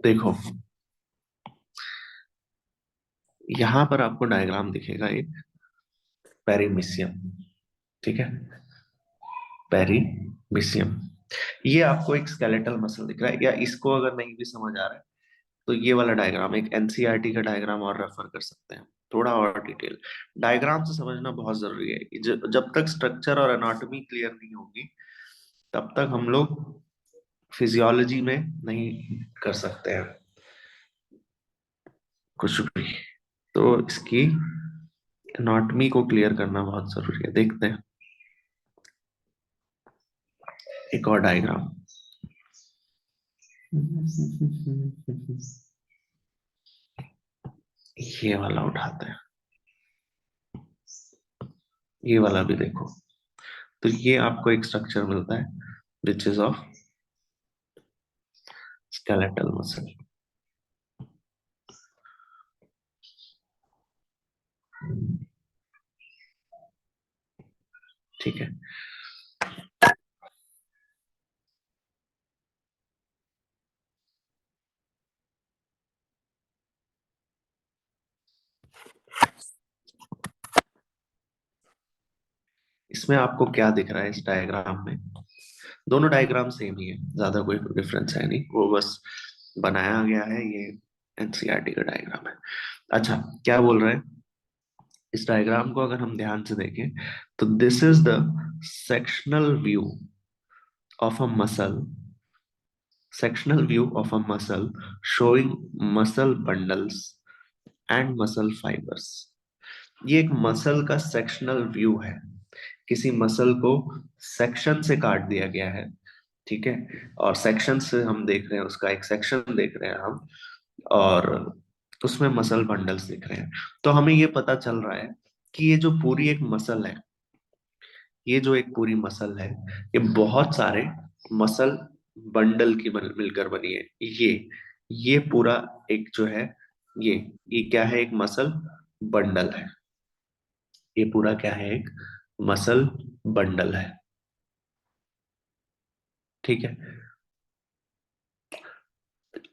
Speaker 1: देखो, यहां पर आपको डायग्राम दिखेगा एक पेरिमिसियम। ठीक है, पेरिमिसियम। ये आपको एक स्केलेटल मसल दिख रहा है, या इसको अगर नहीं भी समझ आ रहा है तो ये वाला डायग्राम, एक एनसीईआरटी का डायग्राम और रेफर कर सकते हैं, थोड़ा और डिटेल। डायग्राम से समझना बहुत जरूरी है। जब तक स्ट्रक्चर और एनाटॉमी क्लियर नहीं होगी, तब तक हम लोग फिजियोलॉजी में नहीं कर सकते हैं कुछ भी। तो इसकी एनाटॉमी को क्लियर करना बहुत जरूरी है। देखते हैं एक और डायग्राम। ये वाला उठाते हैं, ये वाला भी देखो। तो ये आपको एक स्ट्रक्चर मिलता है which is of skeletal muscle. ठीक है, इसमें आपको क्या दिख रहा है इस डायग्राम में? दोनों डायग्राम सेम ही है, ज्यादा कोई डिफरेंस है नहीं, वो बस बनाया गया है, ये एनसीईआरटी का डायग्राम है। अच्छा, क्या बोल रहे हैं? इस डायग्राम को अगर हम ध्यान से देखें तो this is the sectional view of a muscle, sectional view of a muscle showing muscle bundles and muscle fibers। ये एक मसल का सेक्शनल व्यू है, किसी मसल को सेक्शन से काट दिया गया है, ठीक है। और सेक्शन से हम देख रहे हैं, उसका एक सेक्शन देख रहे हैं हम, और उसमें मसल बंडल्स दिख रहे हैं। तो हमें ये पता चल रहा है कि ये जो पूरी एक मसल है, ये जो एक पूरी मसल है, ये बहुत सारे मसल बंडल की मिलकर बनी है। ये पूरा एक जो है, ये ये क्या है? एक मसल बंडल है। ये पूरा क्या है? एक मसल बंडल है, ठीक है।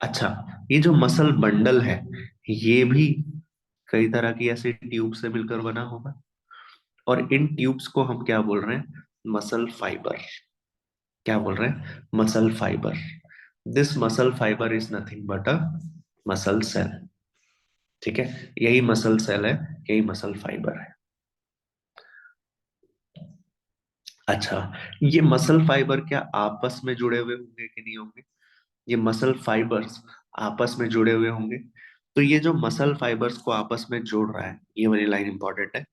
Speaker 1: अच्छा, ये जो मसल बंडल है, ये भी कई तरह की ऐसे ट्यूब से मिलकर बना होगा, और इन ट्यूब्स को हम क्या बोल रहे हैं? Muscle fibre. क्या बोल रहे हैं? Muscle fibre. This muscle fibre is nothing but a muscle cell, ठीक है। यही मसल सेल है, यही मसल फाइबर है। अच्छा, ये मसल फाइबर क्या आपस में जुड़े हुए होंगे कि नहीं होंगे? ये मसल फाइबर्स आपस में जुड़े हुए होंगे। तो ये जो मसल फाइबर्स को आपस में जोड़ रहा है, ये वाली लाइन इंपॉर्टेंट है।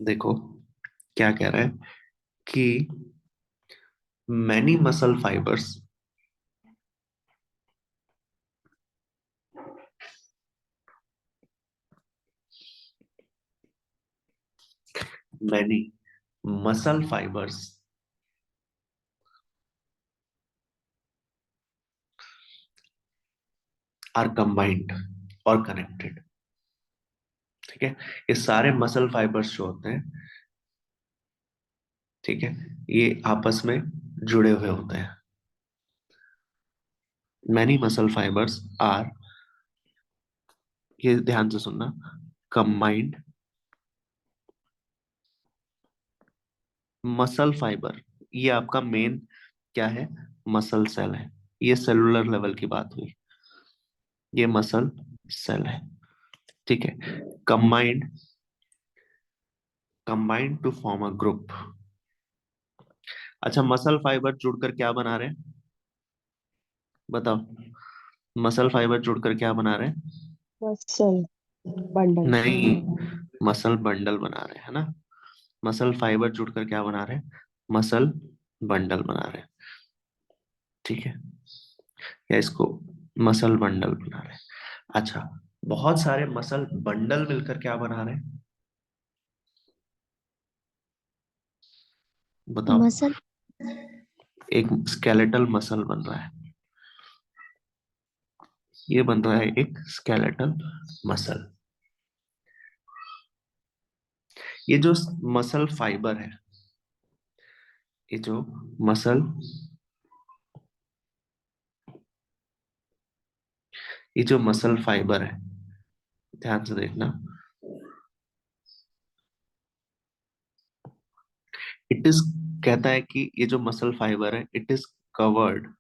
Speaker 1: देखो क्या कह रहा है कि many muscle fibres, many muscle fibres are combined और कनेक्टेड, ठीक है। ये सारे मसल फाइबर्स जो होते हैं, ठीक है, ये आपस में जुड़े हुए होते हैं। मैनी मसल फाइबर्स आर, ये ध्यान से सुनना, कंबाइंड मसल फाइबर, ये आपका मेन क्या है? मसल सेल है। ये सेलुलर लेवल की बात हुई, ये मसल सेल है, ठीक है। Combined, combined to form a group. अच्छा, मसल फाइबर जुड़कर क्या बना रहे हैं? बताओ, मसल फाइबर जुड़कर क्या बना रहे हैं?
Speaker 2: Muscle bundle.
Speaker 1: नहीं, मसल बंडल बना रहे हैं, है ना। मसल फाइबर जुड़कर क्या बना रहे हैं? मसल बंडल बना रहे हैं, ठीक है। या इसको मसल बंडल बना रहे हैं। अच्छा, बहुत सारे मसल बंडल मिलकर क्या बना रहे हैं? बताओ।
Speaker 3: मसल।
Speaker 1: एक स्केलेटल मसल बन रहा है, ये बन रहा है एक स्केलेटल मसल। ये जो मसल फाइबर है, ये जो मसल, ये जो मसल फाइबर है, ध्यान से देखना, इट इज, कहता है कि ये जो मसल फाइबर है, it is covered,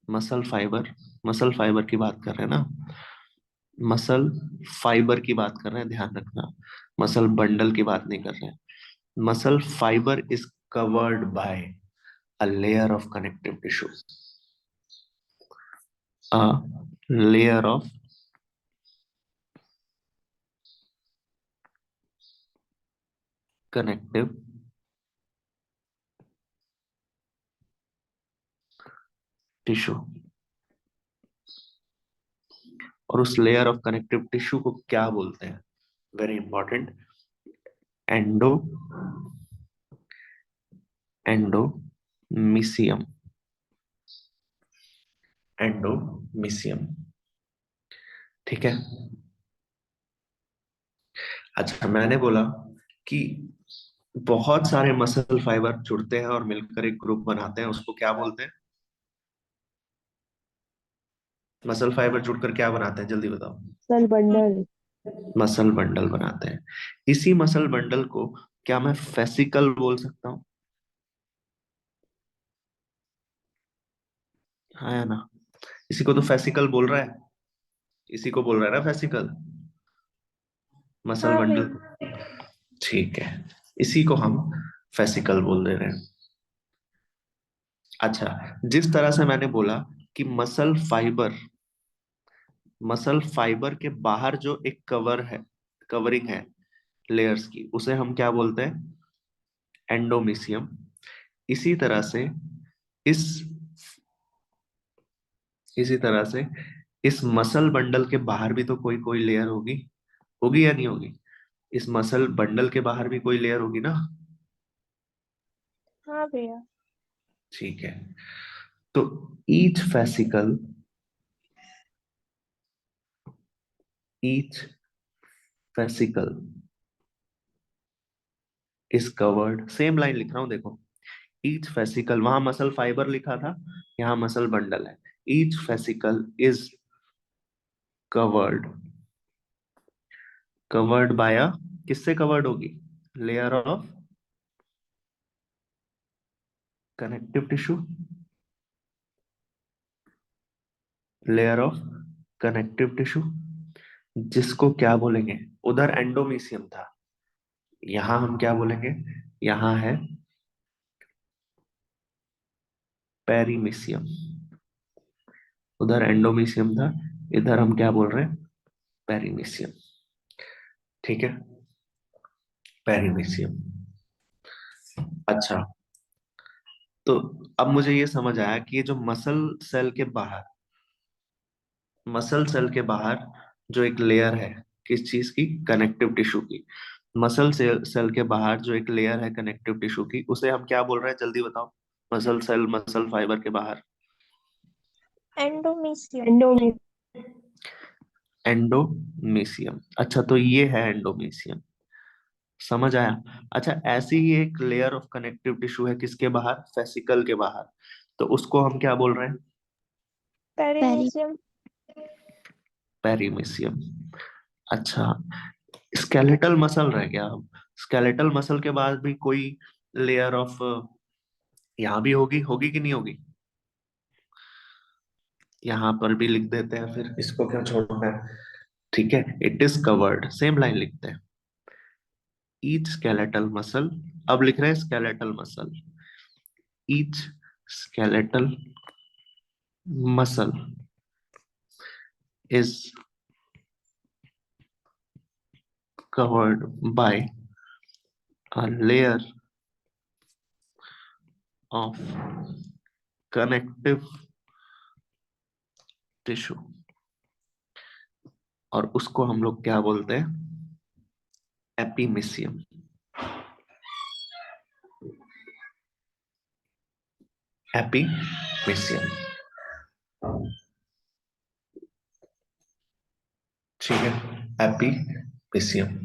Speaker 1: muscle fibre, muscle fibre की बात कर रहे हैं ना, मसल फाइबर की बात कर रहे हैं, ध्यान रखना, मसल बंडल की बात नहीं कर रहे हैं। Muscle fibre is covered by a layer of connective tissue, a layer of connective tissue. और उस लेयर ऑफ कनेक्टिव टिश्यू को क्या बोलते हैं? वेरी इंपॉर्टेंट, एंडो, एंडोमीसियम, एंडोमीसियम, ठीक है। अच्छा, मैंने बोला कि बहुत सारे मसल फाइबर जुड़ते हैं और मिलकर एक ग्रुप बनाते हैं, उसको क्या बोलते हैं? मसल फाइबर जुड़कर क्या बनाते हैं, जल्दी बताओ।
Speaker 2: Muscle bundle.
Speaker 1: मसल बंडल बनाते हैं। इसी मसल बंडल को क्या मैं फेसिकल बोल सकता हूँ? हाँ या ना? इसी को तो फेसिकल बोल रहा है, इसी को बोल रहा है ना फेसिकल, मसल
Speaker 2: हाँ
Speaker 1: बंडल।
Speaker 2: भैया।
Speaker 1: ठीक है, इसी को हम फेसिकल बोल दे रहे हैं। अच्छा, जिस तरह से मैंने बोला कि मसल फाइबर के बाहर जो एक कवरिंग है लेयर्स की, उसे हम क्या बोलते हैं? एंडोमीसियम। इसी तरह से इस इसी तरह से इस मसल बंडल के बाहर भी तो कोई कोई लेयर होगी, होगी या नहीं होगी? इस मसल बंडल के बाहर भी कोई लेयर होगी ना?
Speaker 2: हाँ भैया।
Speaker 1: ठीक है, तो each fascicle each fascicle is covered, same line लिख रहा हूं देखो। ईच फेसिकल, वहां मसल फाइबर लिखा था, यहाँ मसल बंडल है। Each fascicle is covered, covered by a, किससे कवर्ड होगी? Layer of connective tissue, layer of connective tissue, जिसको क्या बोलेंगे? उधर एंडोमीसियम था, यहाँ हम क्या बोलेंगे? यहाँ है पेरीमीसियम। उधर एंडोमीसियम था, इधर हम क्या बोल रहे हैं? पेरीमीसियम। ठीक है, पेरीमीसियम। अच्छा, तो अब मुझे ये समझ आया कि ये जो मसल सेल के बाहर जो एक लेयर है, किस चीज की? कनेक्टिव टिश्यू की। सेल के बाहर जो एक लेयर है कनेक्टिव टिश्यू की, उसे हम क्या बोल रहे हैं? जल्दी बताओ। मसल फाइबर के बाहर
Speaker 2: एंडोमीसियम। एंडोमीसियम।
Speaker 1: एंडोमीसियम। अच्छा, तो ये है एंडोमीसियम, समझ आया? अच्छा, ऐसी ही एक लेयर ऑफ कनेक्टिव टिश्यू है किसके बाहर? फेसिकल के बाहर। तो उसको हम क्या बोल रहे हैं?
Speaker 2: पेरीमीसियम।
Speaker 1: पेरीमीसियम। अच्छा, स्केलेटल मसल रह गया अब। स्केलेटल मसल के बाद भी कोई लेयर ऑफ यहाँ भी होगी, होगी कि नहीं होगी? यहाँ पर भी लिख देते हैं, फिर इसको क्यों छोड़ना है? ठीक है, it is covered, same line लिखते हैं। ईच स्केलेटल मसल, अब लिख रहे हैं skeletal muscle. Each skeletal muscle is covered by a layer of connective tissue, और उसको हम लोग क्या बोलते हैं? एपीमीसियम। एपीमीसियम। ठीक है, एपीमीसियम।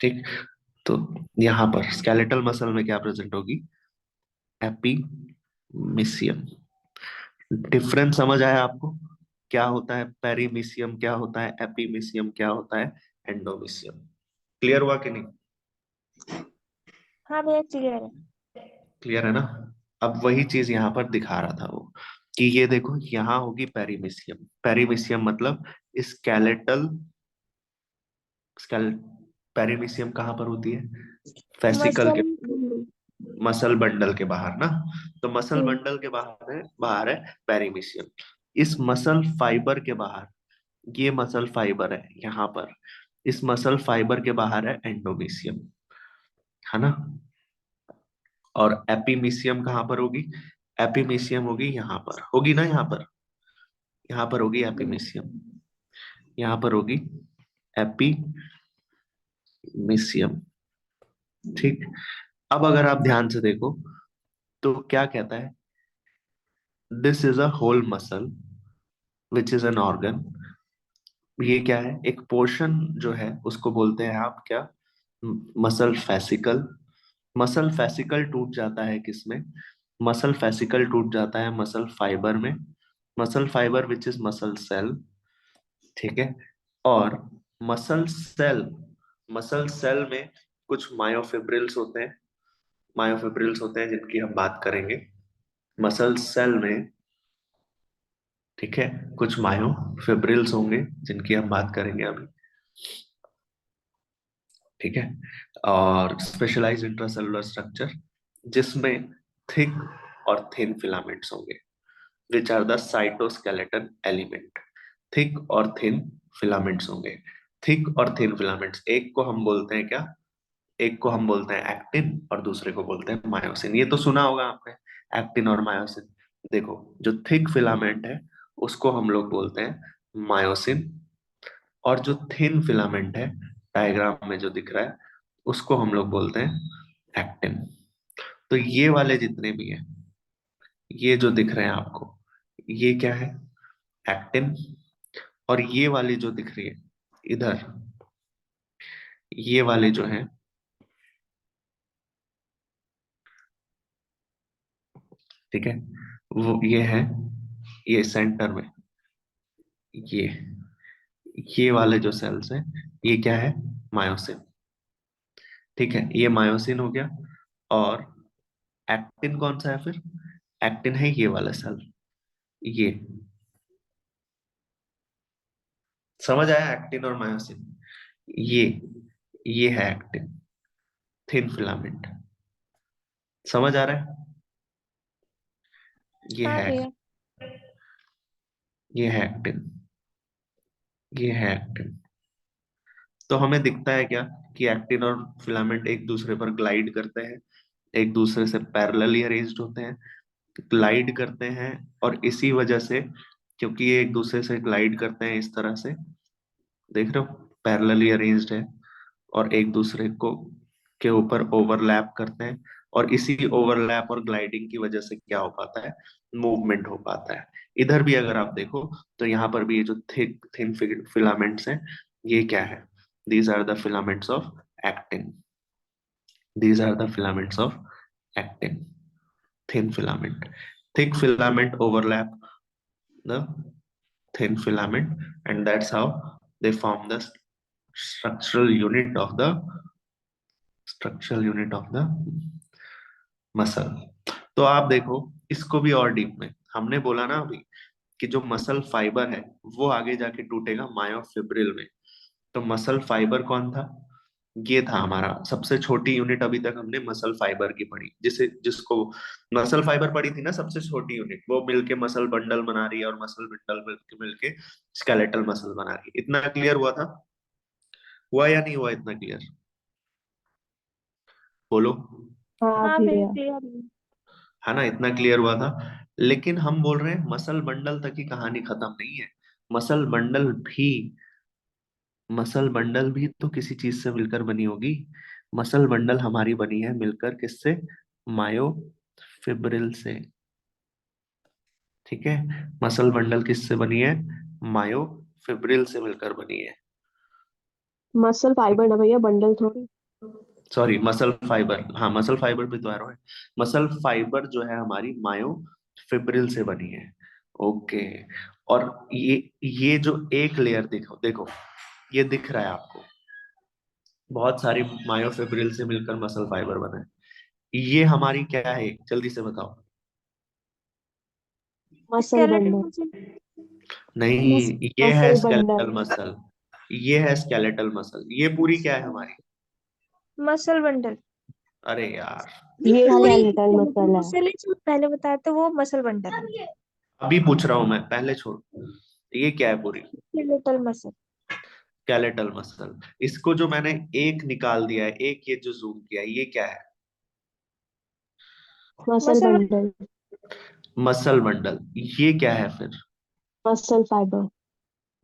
Speaker 1: ठीक, तो यहां पर स्केलेटल मसल में क्या प्रेजेंट होगी? एपीमीसियम। डिफरेंस समझ आया आपको? क्या होता है पेरीमीसियम, क्या होता है एपीमीसियम, क्या होता है एंडोमीसियम? क्लियर हुआ कि नहीं?
Speaker 2: हाँ भैया क्लियर है।
Speaker 1: क्लियर है ना? अब वही चीज यहाँ पर दिखा रहा था वो, कि ये देखो यहाँ होगी पेरीमीसियम। पेरीमीसियम मतलब स्केलेटल स्केल पेरीमीसियम कहाँ पर होती है? Fascicle
Speaker 2: muscle.
Speaker 1: के, मसल बंडल के बाहर ना। तो मसल
Speaker 2: हम्म।
Speaker 1: बंडल के बाहर है पेरीमीसियम। इस मसल फाइबर के बाहर, ये मसल फाइबर है यहाँ पर, इस मसल फाइबर के बाहर है एंडोमीसियम, है ना? और एपीमीसियम कहाँ पर होगी? एपीमीसियम होगी यहाँ पर, होगी ना? यहाँ पर होगी एपीमीसियम, यहाँ पर होगी एपीमीसियम। ठीक, अब अगर आप ध्यान से देखो तो क्या कहता है? This is a whole muscle which is an organ. ये क्या है? एक पोर्शन जो है उसको बोलते हैं आप क्या? Muscle fascicle. मसल फेसिकल टूट जाता है किसमें? मसल फेसिकल टूट जाता है मसल फाइबर में, muscle fibre which is muscle cell. ठीक है, और मसल सेल मसल सेल में कुछ मायोफिब्रिल्स होते हैं, मायोफिब्रिल्स होते हैं जिनकी हम बात करेंगे मसल सेल में। ठीक है, कुछ मायोफिब्रिल्स होंगे जिनकी हम बात करेंगे अभी। ठीक है, और स्पेशलाइज्ड इंट्रासेलुलर स्ट्रक्चर जिसमें थिक और थिन फिलामेंट्स होंगे, which are the cytoskeleton element. Thick और थिन फिलामेंट्स होंगे। थिक और थिन फिलामेंट्स, एक को हम बोलते हैं क्या, एक को हम बोलते हैं एक्टिन और दूसरे को बोलते हैं मायोसिन। ये तो सुना होगा आपने, एक्टिन और मायोसिन। देखो, जो थिक फिलामेंट है उसको हम लोग बोलते हैं मायोसिन, और जो थिन फिलामेंट है डायग्राम में जो दिख रहा है उसको हम लोग बोलते हैं एक्टिन। तो ये वाले जितने भी हैं, ये जो दिख रहे हैं आपको, ये क्या है, एक्टिन। और ये वाली जो दिख रही है इधर, ये वाले जो हैं, ठीक है, वो ये है, ये सेंटर में, ये ये वाले जो सेल्स हैं, ये क्या है, मायोसिन। ठीक है, ये मायोसिन हो गया। और एक्टिन कौन सा है फिर, एक्टिन है ये वाला सेल, ये। समझ आया एक्टिन और मायोसिन, ये ये है एक्टिन, थिन फिलामेंट। समझ आ रहा है, ये
Speaker 3: हाँ
Speaker 1: है,
Speaker 3: भैया।
Speaker 1: ये है एक्टिन, ये है एक्टिन। तो हमें दिखता है क्या कि एक्टिन और फिलामेंट एक दूसरे पर ग्लाइड करते हैं, एक दूसरे से पैरेलली अरेंज्ड होते हैं, ग्लाइड करते हैं। और इसी वजह से, क्योंकि ये एक दूसरे से ग्लाइड करते हैं इस तरह से, देख रहे हो, पैरेलली अरेंज्ड है, और एक दूसरे को के ऊपर ओवरलैप करते हैं। और इसी ओवरलैप और ग्लाइडिंग की वजह से क्या हो पाता है, मूवमेंट हो पाता है। इधर भी अगर आप देखो तो यहाँ पर भी ये जो थिक थिन फिलामेंट्स हैं, ये क्या है, these are the filaments of actin, these are the filaments of actin, thin filament. Thick filament overlap the thin filament, and that's how they form the structural unit of the structural unit of the muscle. तो आप देखो इसको भी और deep में, हमने बोला ना अभी कि जो मसल फाइबर है वो आगे जाके टूटेगा मायोफिब्रिल में। तो मसल फाइबर कौन था, ये था हमारा सबसे छोटी यूनिट। अभी तक हमने मसल फाइबर की पढ़ी, जिसे जिसको मसल फाइबर पढ़ी थी ना, सबसे छोटी यूनिट, वो मिलके मसल बंडल बना रही है, और मसल बंडल मिलके मिलके स्केलेटल मसल बना रही है। इतना क्लियर हुआ था, हुआ या नहीं हुआ इतना क्लियर, बोलो।
Speaker 2: हाँ
Speaker 3: हाँ भैया
Speaker 2: भैया।
Speaker 3: क्लियर है।
Speaker 1: है ना, इतना क्लियर हुआ था। लेकिन हम बोल रहे हैं मसल बंडल तक की कहानी खत्म नहीं है। मसल बंडल भी, मसल बंडल भी तो किसी चीज से मिलकर बनी होगी। मसल बंडल हमारी बनी है मिलकर किससे, मायोफिब्रिल से। ठीक है, मसल बंडल किससे बनी है, मायोफिब्रिल से मिलकर बनी है।
Speaker 2: मसल फाइबर ना भैया, बंडल थोड़ी।
Speaker 1: सॉरी, मसल फाइबर, हाँ मसल फाइबर भी तो एरो है। मसल फाइबर जो है हमारी मायोफिब्रिल से बनी है। ओके। और ये जो एक लेयर देखो देखो, ये दिख रहा है आपको, बहुत सारी मायोफिब्रिल से मिलकर मसल फाइबर बना है। ये हमारी क्या है, जल्दी से बताओ।
Speaker 2: Muscle
Speaker 3: skeletal
Speaker 2: bundle.
Speaker 3: मसल।
Speaker 1: नहीं, ये है
Speaker 2: मसल बंडल।
Speaker 1: स्केलेटल मसल, ये है स्केलेटल मसल, ये पूरी क्या है हमारी,
Speaker 3: मसल बंडल।
Speaker 1: अरे यार,
Speaker 2: ये
Speaker 3: पूरी
Speaker 2: स्केलेटल
Speaker 3: स्केलेटल
Speaker 2: मसल है।
Speaker 3: मसल है, जो पहले बताया था वो मसल बंडल है।
Speaker 1: अभी पूछ रहा हूं मैं, पहले छोड़, ये क्या है पूरी,
Speaker 3: स्केलेटल मसल।
Speaker 1: Skeletal muscle. इसको जो मैंने एक निकाल दिया है, एक ये जो जूम किया है, ये क्या है,
Speaker 2: muscle
Speaker 3: muscle
Speaker 2: bundle.
Speaker 1: Muscle bundle. ये क्या है फिर,
Speaker 2: मसल फाइबर।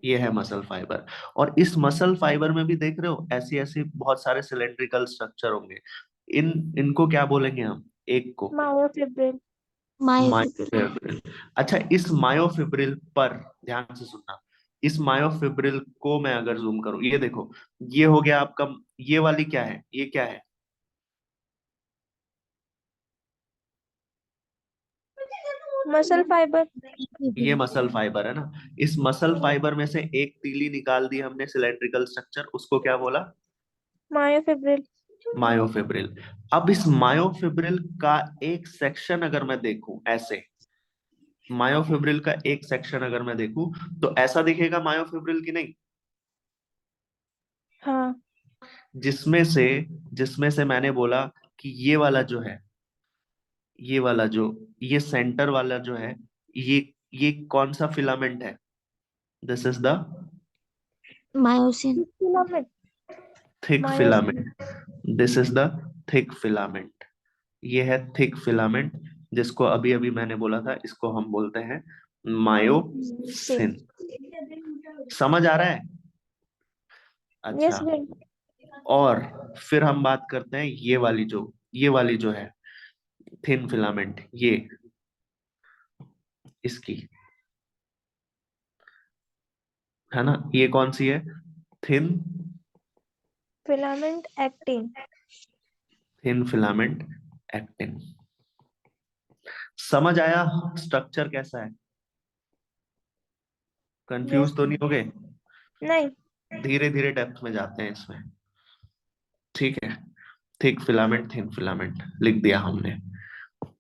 Speaker 1: ये है मसल फाइबर। और इस मसल फाइबर में भी देख रहे हो ऐसी ऐसी बहुत सारे सिलेंड्रिकल स्ट्रक्चर होंगे। इन इनको क्या बोलेंगे हम, एक को
Speaker 3: मायोफिब्रिल। मायोफिब्रिल।
Speaker 1: मायोफिब्रिल। अच्छा, इस मायोफिब्रिल पर ध्यान से सुनना, इस मायोफिब्रिल को मैं अगर जूम करूं, ये देखो, ये हो गया आपका, ये वाली क्या है, ये क्या है,
Speaker 3: मसल फाइबर।
Speaker 1: ये मसल फाइबर है ना। इस मसल फाइबर में से एक तीली निकाल दी हमने सिलेंड्रिकल स्ट्रक्चर, उसको क्या बोला,
Speaker 3: मायोफिब्रिल।
Speaker 1: मायोफिब्रिल। अब इस मायोफिब्रिल का एक सेक्शन अगर मैं देखूं ऐसे, मायोफिब्रिल का एक सेक्शन अगर मैं देखूं तो ऐसा दिखेगा मायोफिब्रिल की नहीं,
Speaker 3: हाँ।
Speaker 1: जिसमें से जिसमें से मैंने बोला कि ये वाला जो ये सेंटर वाला जो है, ये ये कौन सा फिलामेंट है? This is the
Speaker 3: myosin filament.
Speaker 1: Thick
Speaker 3: myosin.
Speaker 1: Filament. This is the thick filament. ये है थिक फिलामेंट, जिसको अभी अभी मैंने बोला था, इसको हम बोलते हैं
Speaker 3: सिन।
Speaker 1: मायोसिन। समझ आ रहा है? अच्छा।
Speaker 3: Yes bill.
Speaker 1: और फिर हम बात करते हैं ये वाली जो है थिन फिलामेंट, ये इसकी, है ना? ये कौन सी है? Thin
Speaker 3: filament actin.
Speaker 1: Thin filament actin. समझ आया स्ट्रक्चर कैसा है? Confuse
Speaker 3: yes.
Speaker 1: तो नहीं हो गए?
Speaker 3: नहीं।
Speaker 1: धीरे धीरे डेप्थ में जाते हैं इसमें। ठीक है, थिक फिलामेंट थिन फिलामेंट लिख दिया हमने।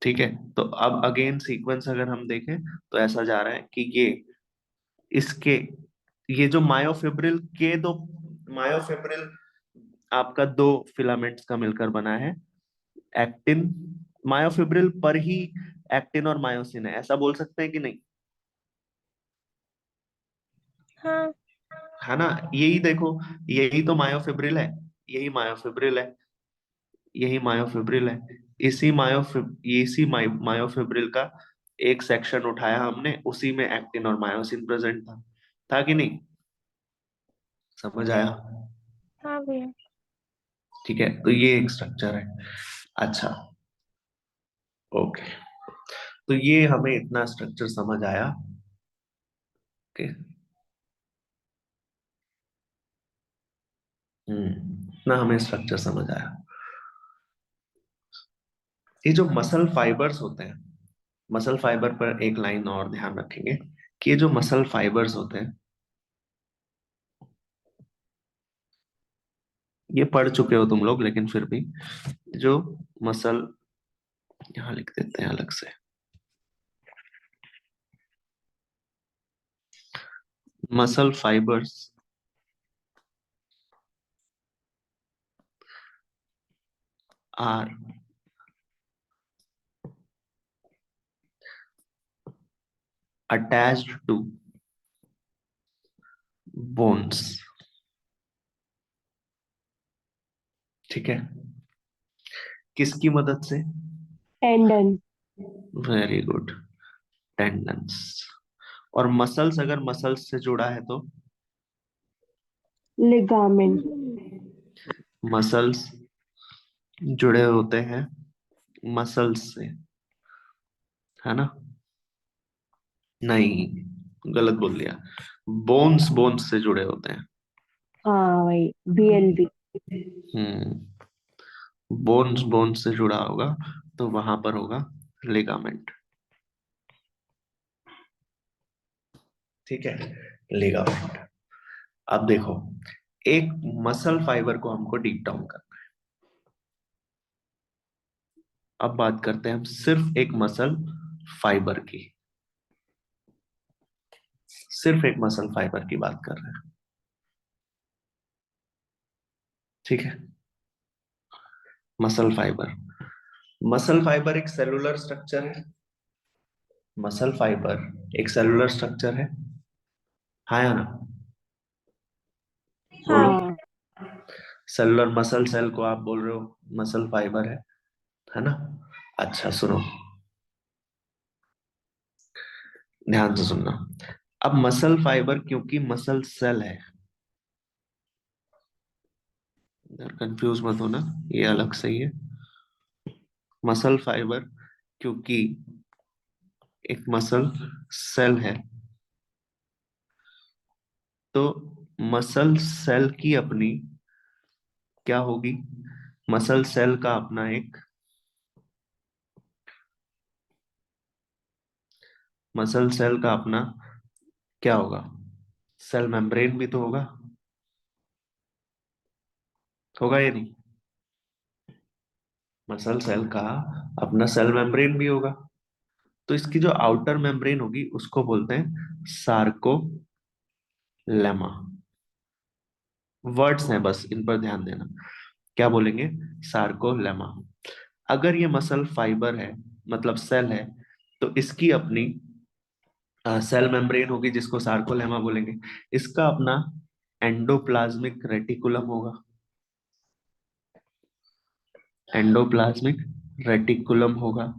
Speaker 1: ठीक है, तो अब अगेन सीक्वेंस अगर हम देखें तो ऐसा जा रहा है कि इसके ये जो मायोफिब्रिल आपका दो फिलामेंट्स का मिलकर बना है एक्टिन। मायोफिब्रिल पर ही एक्टिन और मायोसिन है, ऐसा बोल सकते हैं कि नहीं?
Speaker 3: हाँ।
Speaker 1: है ना? यही देखो, यही तो मायोफिब्रिल है, यही मायोफिब्रिल है, यही मायोफिब्रिल है। मायोफिब्रिल का एक सेक्शन उठाया हमने, उसी में एक्टिन और मायोसिन प्रेजेंट था कि नहीं? समझ आया?
Speaker 3: हाँ भैया।
Speaker 1: ठीक है, तो ये एक स्ट्रक्चर है। अच्छा, ओके, तो ये हमें इतना स्ट्रक्चर समझ आया। ओके। इतना हमें स्ट्रक्चर समझ आया। ये जो मसल फाइबर्स होते हैं, मसल फाइबर पर एक लाइन और ध्यान रखेंगे कि ये जो मसल फाइबर्स होते हैं, ये पढ़ चुके हो तुम लोग, लेकिन फिर भी जो मसल, यहाँ लिख देते हैं अलग से, muscle fibres are attached to bones. ठीक है, किसकी मदद से?
Speaker 2: टेंडन।
Speaker 1: Very good, tendons. और मसल्स, अगर मसल्स से जुड़ा है तो
Speaker 2: लिगामेंट।
Speaker 1: मसल्स जुड़े होते हैं मसल्स से, है ना? नहीं, गलत बोल दिया, बोन्स बोन्स से जुड़े होते हैं।
Speaker 2: हाँ वही बीएलबी।
Speaker 1: बोन्स बोन्स से जुड़ा होगा तो वहां पर होगा लिगामेंट। ठीक है, लिगामेंट। अब देखो, एक मसल फाइबर को हमको डीप डाउन करना है। अब बात करते हैं हम सिर्फ एक मसल फाइबर की, सिर्फ एक मसल फाइबर की बात कर रहे हैं। ठीक है, मसल फाइबर। मसल फाइबर एक सेलुलर स्ट्रक्चर है, मसल फाइबर एक सेलुलर स्ट्रक्चर है। हाँ या ना? बोलो।
Speaker 3: हाँ।
Speaker 2: हाँ।
Speaker 1: सेलुलर मसल सेल को आप बोल रहे हो मसल फाइबर है ना? अच्छा सुनो, ध्यान से सुनना। अब मसल फाइबर क्योंकि मसल सेल है, इधर कंफ्यूज मत होना, ये अलग सही है। मसल फाइबर क्योंकि एक मसल सेल है, तो मसल सेल की अपनी क्या होगी? मसल सेल का अपना एक, मसल सेल का अपना क्या होगा? सेल मेम्ब्रेन भी तो होगा, होगा या नहीं? मसल सेल का अपना सेल मेम्ब्रेन भी होगा, तो इसकी जो आउटर मेम्ब्रेन होगी उसको बोलते हैं सार्कोलेमा। वर्ड्स हैं बस, इन पर ध्यान देना। क्या बोलेंगे? सार्कोलेमा। अगर ये मसल फाइबर है, मतलब सेल है, तो इसकी अपनी सेल मेम्ब्रेन होगी जिसको सार्कोलेमा बोलेंगे। इसका अपना एंडोप्लाज्मिक रेटिकुलम होगा। एंडोप्लाज्मिक रेटिकुलम होगा,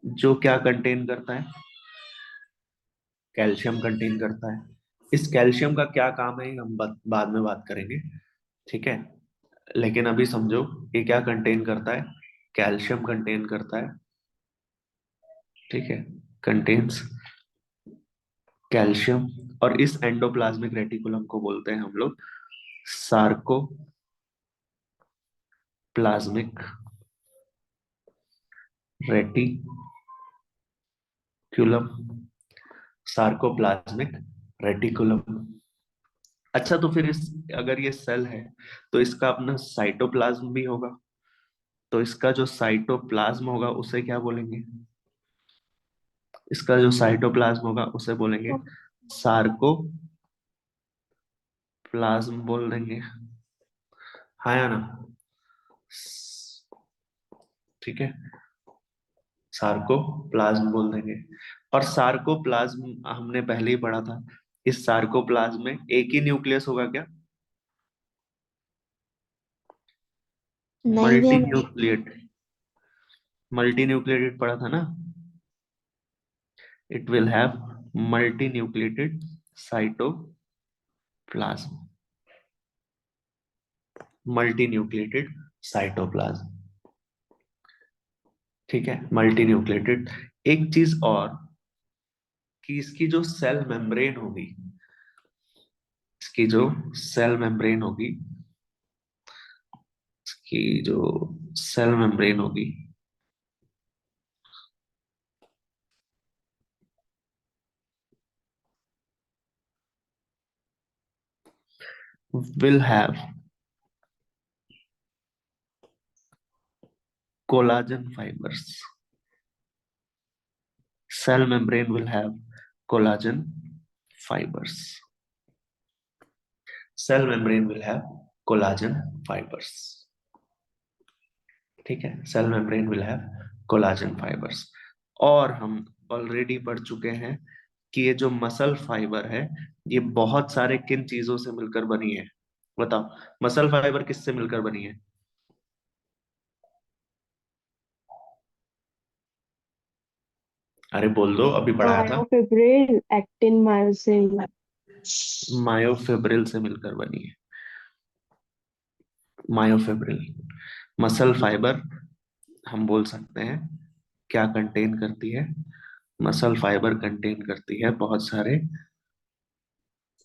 Speaker 1: जो क्या कंटेन करता है? कैल्शियम कंटेन करता है। इस कैल्शियम का क्या काम है, हम बाद में बात करेंगे, ठीक है। लेकिन अभी समझो ये क्या कंटेन करता है? कैल्शियम कंटेन करता है, ठीक है। Contains calcium. और इस एंडोप्लाज्मिक रेटिकुलम को बोलते हैं हम लोग सार्कोप्लाज्मिक रेटिकुलम। Sarcoplasmic reticulum. अच्छा, तो फिर इस, अगर ये सेल है तो इसका अपना साइटोप्लाज्म भी होगा, तो इसका जो साइटोप्लाज्म होगा उसे क्या बोलेंगे? इसका जो साइटोप्लाज्म होगा उसे बोलेंगे सार्कोप्लाज्म बोल देंगे, हाँ या ना? ठीक है, सार्कोप्लाज्म बोल देंगे। और सार्कोप्लाज्म हमने पहले ही पढ़ा था, इस सार्कोप्लाज्म में एक ही न्यूक्लियस होगा क्या?
Speaker 2: नहीं
Speaker 1: मल्टी
Speaker 2: भैया।
Speaker 1: न्यूक्लिएट, मल्टी न्यूक्लिएटेड पढ़ा था ना। It will have multinucleated cytoplasm, multinucleated cytoplasm, ठीक है, मल्टीन्यूक्लिएटेड। एक चीज और, कि इसकी जो सेल मेम्ब्रेन होगी, इसकी जो सेल मेम्ब्रेन होगी, इसकी जो सेल मेम्ब्रेन होगी, will have collagen fibers. Cell membrane will have collagen fibers. Cell membrane will have collagen fibers. ठीक है, cell membrane will have collagen fibres. और हम ऑलरेडी पढ़ चुके हैं कि ये जो मसल फाइबर है, ये बहुत सारे किन चीजों से मिलकर बनी है? बताओ, मसल फाइबर किससे मिलकर बनी है? अरे बोल दो, अभी पढ़ाया था।
Speaker 2: Myofibril, actin, myosin.
Speaker 1: मायोफिब्रिल से मिलकर बनी है। मायोफिब्रिल मसल फाइबर, हम बोल सकते हैं क्या कंटेन करती है? मसल फाइबर कंटेन करती है बहुत सारे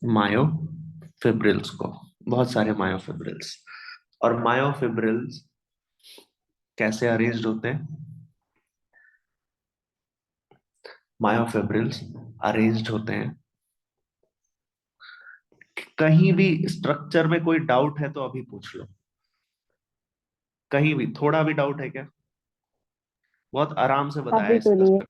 Speaker 1: मायोफिब्रिल्स को, बहुत सारे मायोफिब्रिल्स। और मायोफिब्रिल्स कैसे अरेंज्ड होते हैं? मायोफिब्रिल्स अरेंज्ड होते हैं, कहीं भी स्ट्रक्चर में कोई डाउट है तो अभी पूछ लो। कहीं भी थोड़ा भी डाउट है क्या? बहुत आराम से बताया
Speaker 2: अभी तो
Speaker 1: इसका
Speaker 2: नहीं है।
Speaker 1: structure।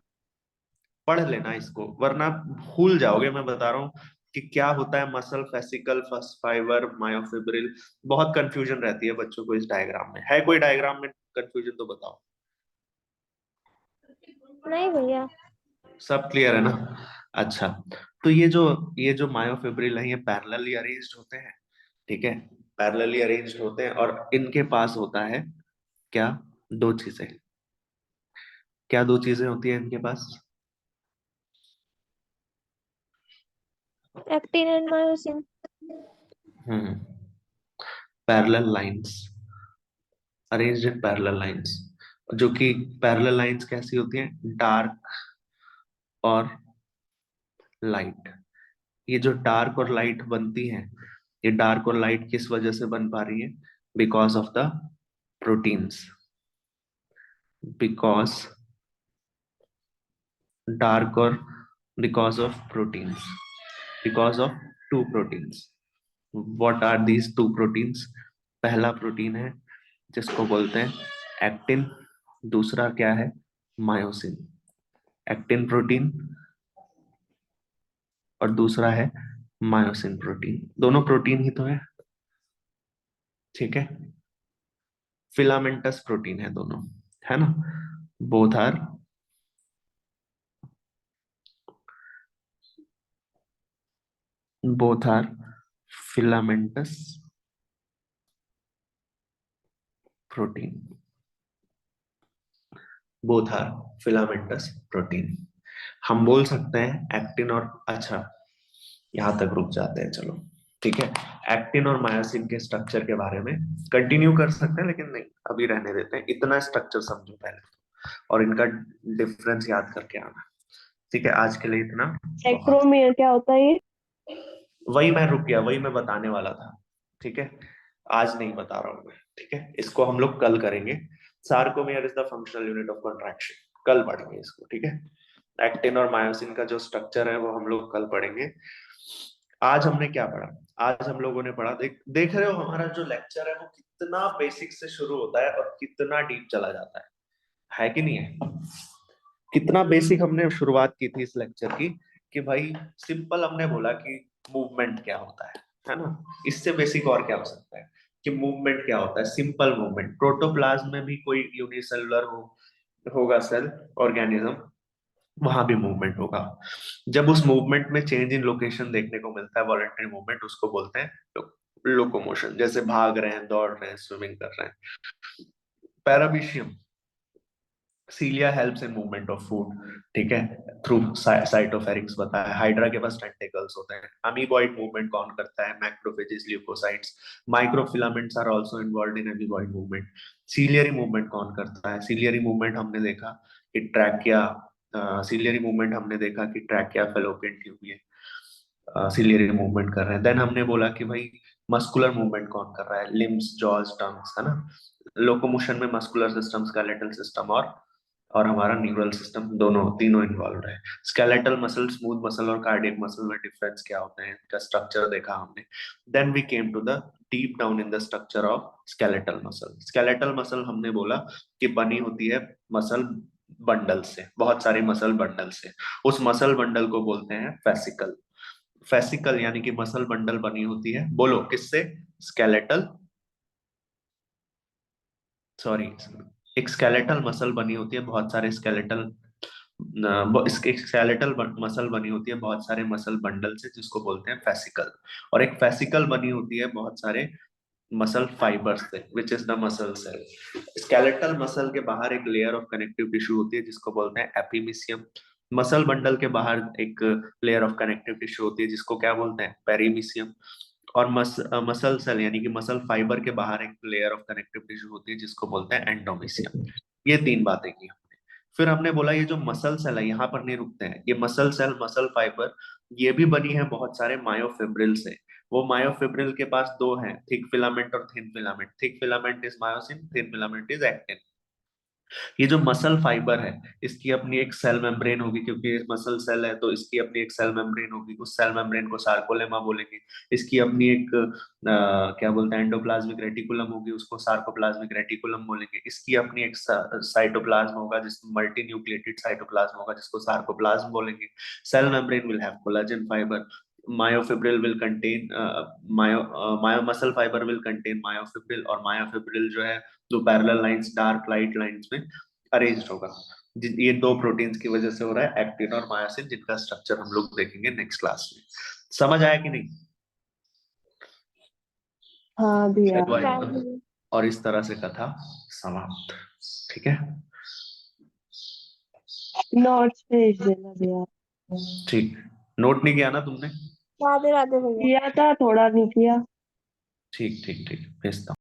Speaker 1: पढ़ लेना इसको, वरना भूल जाओगे। मैं बता रहा हूँ कि क्या होता है मसल फेसिकल फाइबर मायोफिब्रिल। बहुत कंफ्यूजन रहती है बच्चों को इस डायग्राम में। है कोई डायग्राम में कंफ्यूजन तो बताओ।
Speaker 3: नहीं भैया।
Speaker 1: सब क्लियर है ना? अच्छा, तो ये जो मायोफिब्रिल है, ये पैरेलली अरेंज्ड होते हैं, ठीक है। पैरेलली अरेंज्ड होते हैं और इनके पास होता है क्या? दो चीजें। क्या दो चीजें होती है इनके पास?
Speaker 3: Actin and myosin.
Speaker 1: Hmm, parallel lines, arranged in parallel lines. जो कि पैरेलल लाइंस कैसी होती हैं? डार्क और लाइट। ये जो डार्क और लाइट बनती हैं, ये डार्क और लाइट किस वजह से बन पा रही है? Because of the proteins. Because dark और because of proteins, because of two proteins. what are these two proteins? पहला प्रोटीन है जिसको बोलते हैं एक्टिन, दूसरा क्या है, मायोसिन। एक्टिन प्रोटीन और दूसरा है मायोसिन प्रोटीन, दोनों प्रोटीन ही तो है, ठीक है। फिलामेंटस प्रोटीन है दोनों, है ना। Both are both are filamentous protein, both are filamentous protein। हम बोल सकते हैं एक्टिन और, अच्छा यहां तक रुक जाते हैं, चलो ठीक है। एक्टिन और मायोसिन के स्ट्रक्चर के बारे में कंटिन्यू कर सकते हैं, लेकिन नहीं अभी रहने देते हैं, इतना स्ट्रक्चर समझो पहले और इनका डिफरेंस याद करके आना, ठीक है। आज के लिए इतना बहुत।
Speaker 2: सेंट्रोमियर क्या होता है ये?
Speaker 1: वही मैं रुक गया, वही मैं बताने वाला था, ठीक है। आज नहीं बता रहा हूं मैं, ठीक है, इसको हम लोग कल करेंगे। Sarcomere is the functional unit of contraction, कल पढ़ेंगे इसको, ठीक है। एक्टिन और मायोसिन का जो स्ट्रक्चर है वो हम लोग कल पढ़ेंगे। आज हमने क्या पढ़ा, आज हम लोगों ने पढ़ा, देख रहे हो हमारा जो लेक्चर है वो कितना बेसिक से शुरू होता है और कितना डीप चला जाता है कि नहीं है। कितना बेसिक हमने शुरुआत की थी इस लेक्चर की, कि भाई सिंपल हमने बोला कि मूवमेंट क्या होता है ना। इससे बेसिक और क्या हो सकता है, कि मूवमेंट क्या होता है, सिंपल मूवमेंट। प्रोटोप्लाज्म में भी कोई यूनिसेलुलर होगा सेल ऑर्गेनिज्म, वहां भी मूवमेंट होगा। जब उस मूवमेंट में चेंज इन लोकेशन देखने को मिलता है, वॉलंटरी मूवमेंट, उसको बोलते हैं लोकोमोशन। जैसे भाग रहे हैं, दौड़ रहे हैं, स्विमिंग कर रहे हैं। Paramecium, cilia helps in movement of food, ठीक है, थ्रू साइटोफेरिक्स बताया। हाइड्रा के पास टेंटिकल्स होते हैं। अमीबॉइड मूवमेंट कौन करता है, macrophages, leucocytes. Microfilaments are also involved in amoeboid movement. Ciliary movement कौन करता है, सीलियरी मूवमेंट हमने देखा कि ट्रैकिया, सीलियरी मूवमेंट हमने देखा कि ट्रैकिया, फैलोपियन ट्यूब, ये सीलियरी मूवमेंट कर रहे हैं। देन हमने बोला कि भाई मस्कुलर मूवमेंट कौन कर रहा है, लिम्स, जॉज, टंग्स, है ना। लोकोमोशन में मस्कुलर सिस्टम, स्केलेटल सिस्टम और हमारा न्यूरल सिस्टम, दोनों तीनों इन्वॉल्व है। स्केलेटल मसल, स्मूथ मसल और कार्डियक मसल में डिफरेंस क्या होते हैं, इनका स्ट्रक्चर देखा हमने। Then we came to the deep down in the structure of skeletal muscle. Skeletal muscle हमने बोला कि बनी होती है मसल बंडल से, बहुत सारी मसल बंडल से। उस मसल बंडल को बोलते हैं फेसिकल। फेसिकल यानी कि मसल बंडल बनी होती है, बोलो किससे, स्केलेटल, सॉरी, एक स्केलेटल मसल बनी होती है, बहुत सारे स्केलेटल, इसके स्केलेटल मसल बनी होती है बहुत सारे मसल बंडल से, जिसको बोलते हैं फेसिकल। और एक फेसिकल बनी होती है बहुत सारे मसल फाइबर्स से, which is the muscle cell. Skeletal muscle के बाहर एक लेयर ऑफ कनेक्टिव टिश्यू होती है जिसको बोलते हैं एपिमीसियम। मसल बंडल के बाहर एक लेयर ऑफ कनेक्टिव टिश्यू होती है जिसको क्या बोलते हैं, पेरीमीसियम। और मसल सेल यानी कि मसल फाइबर के बाहर एक लेयर ऑफ कनेक्टिव टिश्यू होती है जिसको बोलते हैं एंडोमीसियम। ये तीन बातें की हमने। फिर हमने बोला ये जो मसल सेल है, यहाँ पर नहीं रुकते हैं, ये मसल सेल, मसल फाइबर, ये भी बनी है बहुत सारे मायोफिब्रिल से। वो मायोफिब्रिल के पास दो हैं, थिक फिलामेंट और thin filament. Thick filament is myosin, thin filament is actin. ये जो मसल फाइबर है, इसकी अपनी एक सेल मेम्ब्रेन होगी, क्योंकि ये मसल सेल है तो इसकी अपनी एक सेल मेम्ब्रेन होगी, उस सेल मेम्ब्रेन को सार्कोलेमा बोलेंगे। इसकी अपनी एक क्या बोलते हैं, एंडोप्लाज्मिक रेटिकुलम होगी, उसको सार्कोप्लाज्मिक रेटिकुलम बोलेंगे। इसकी अपनी एक साइटोप्लाज्म होगा, जिसमें मल्टी न्यूक्लिएटेड साइटोप्लाज्म होगा, जिसको सार्कोप्लाज्म बोलेंगे। Cell membrane will have collagen fibre. Myofibril will contain muscle fiber will contain myofibril, और myofibril जो है जो parallel lines, dark light lines में अरेंज्ड होगा। ये दो प्रोटीन्स की वजह से हो रहा है, एक्टिन और मायोसिन, जिनका स्ट्रक्चर हम लोग देखेंगे नेक्स्ट क्लास में। समझ आया कि नहीं?
Speaker 2: हाँ भैया।
Speaker 1: चलो
Speaker 3: क्या
Speaker 1: आइए।
Speaker 3: है?
Speaker 1: और इस तरह से कथा समाप्त, ठीक है।
Speaker 2: नोट्स भेज देना भैया।
Speaker 1: ठीक, नोट नहीं किया ना तुमने?
Speaker 3: राधे राधे भैया।
Speaker 2: किया था, थोड़ा नहीं किया।
Speaker 1: ठीक ठीक ठीक, भेजता हूँ।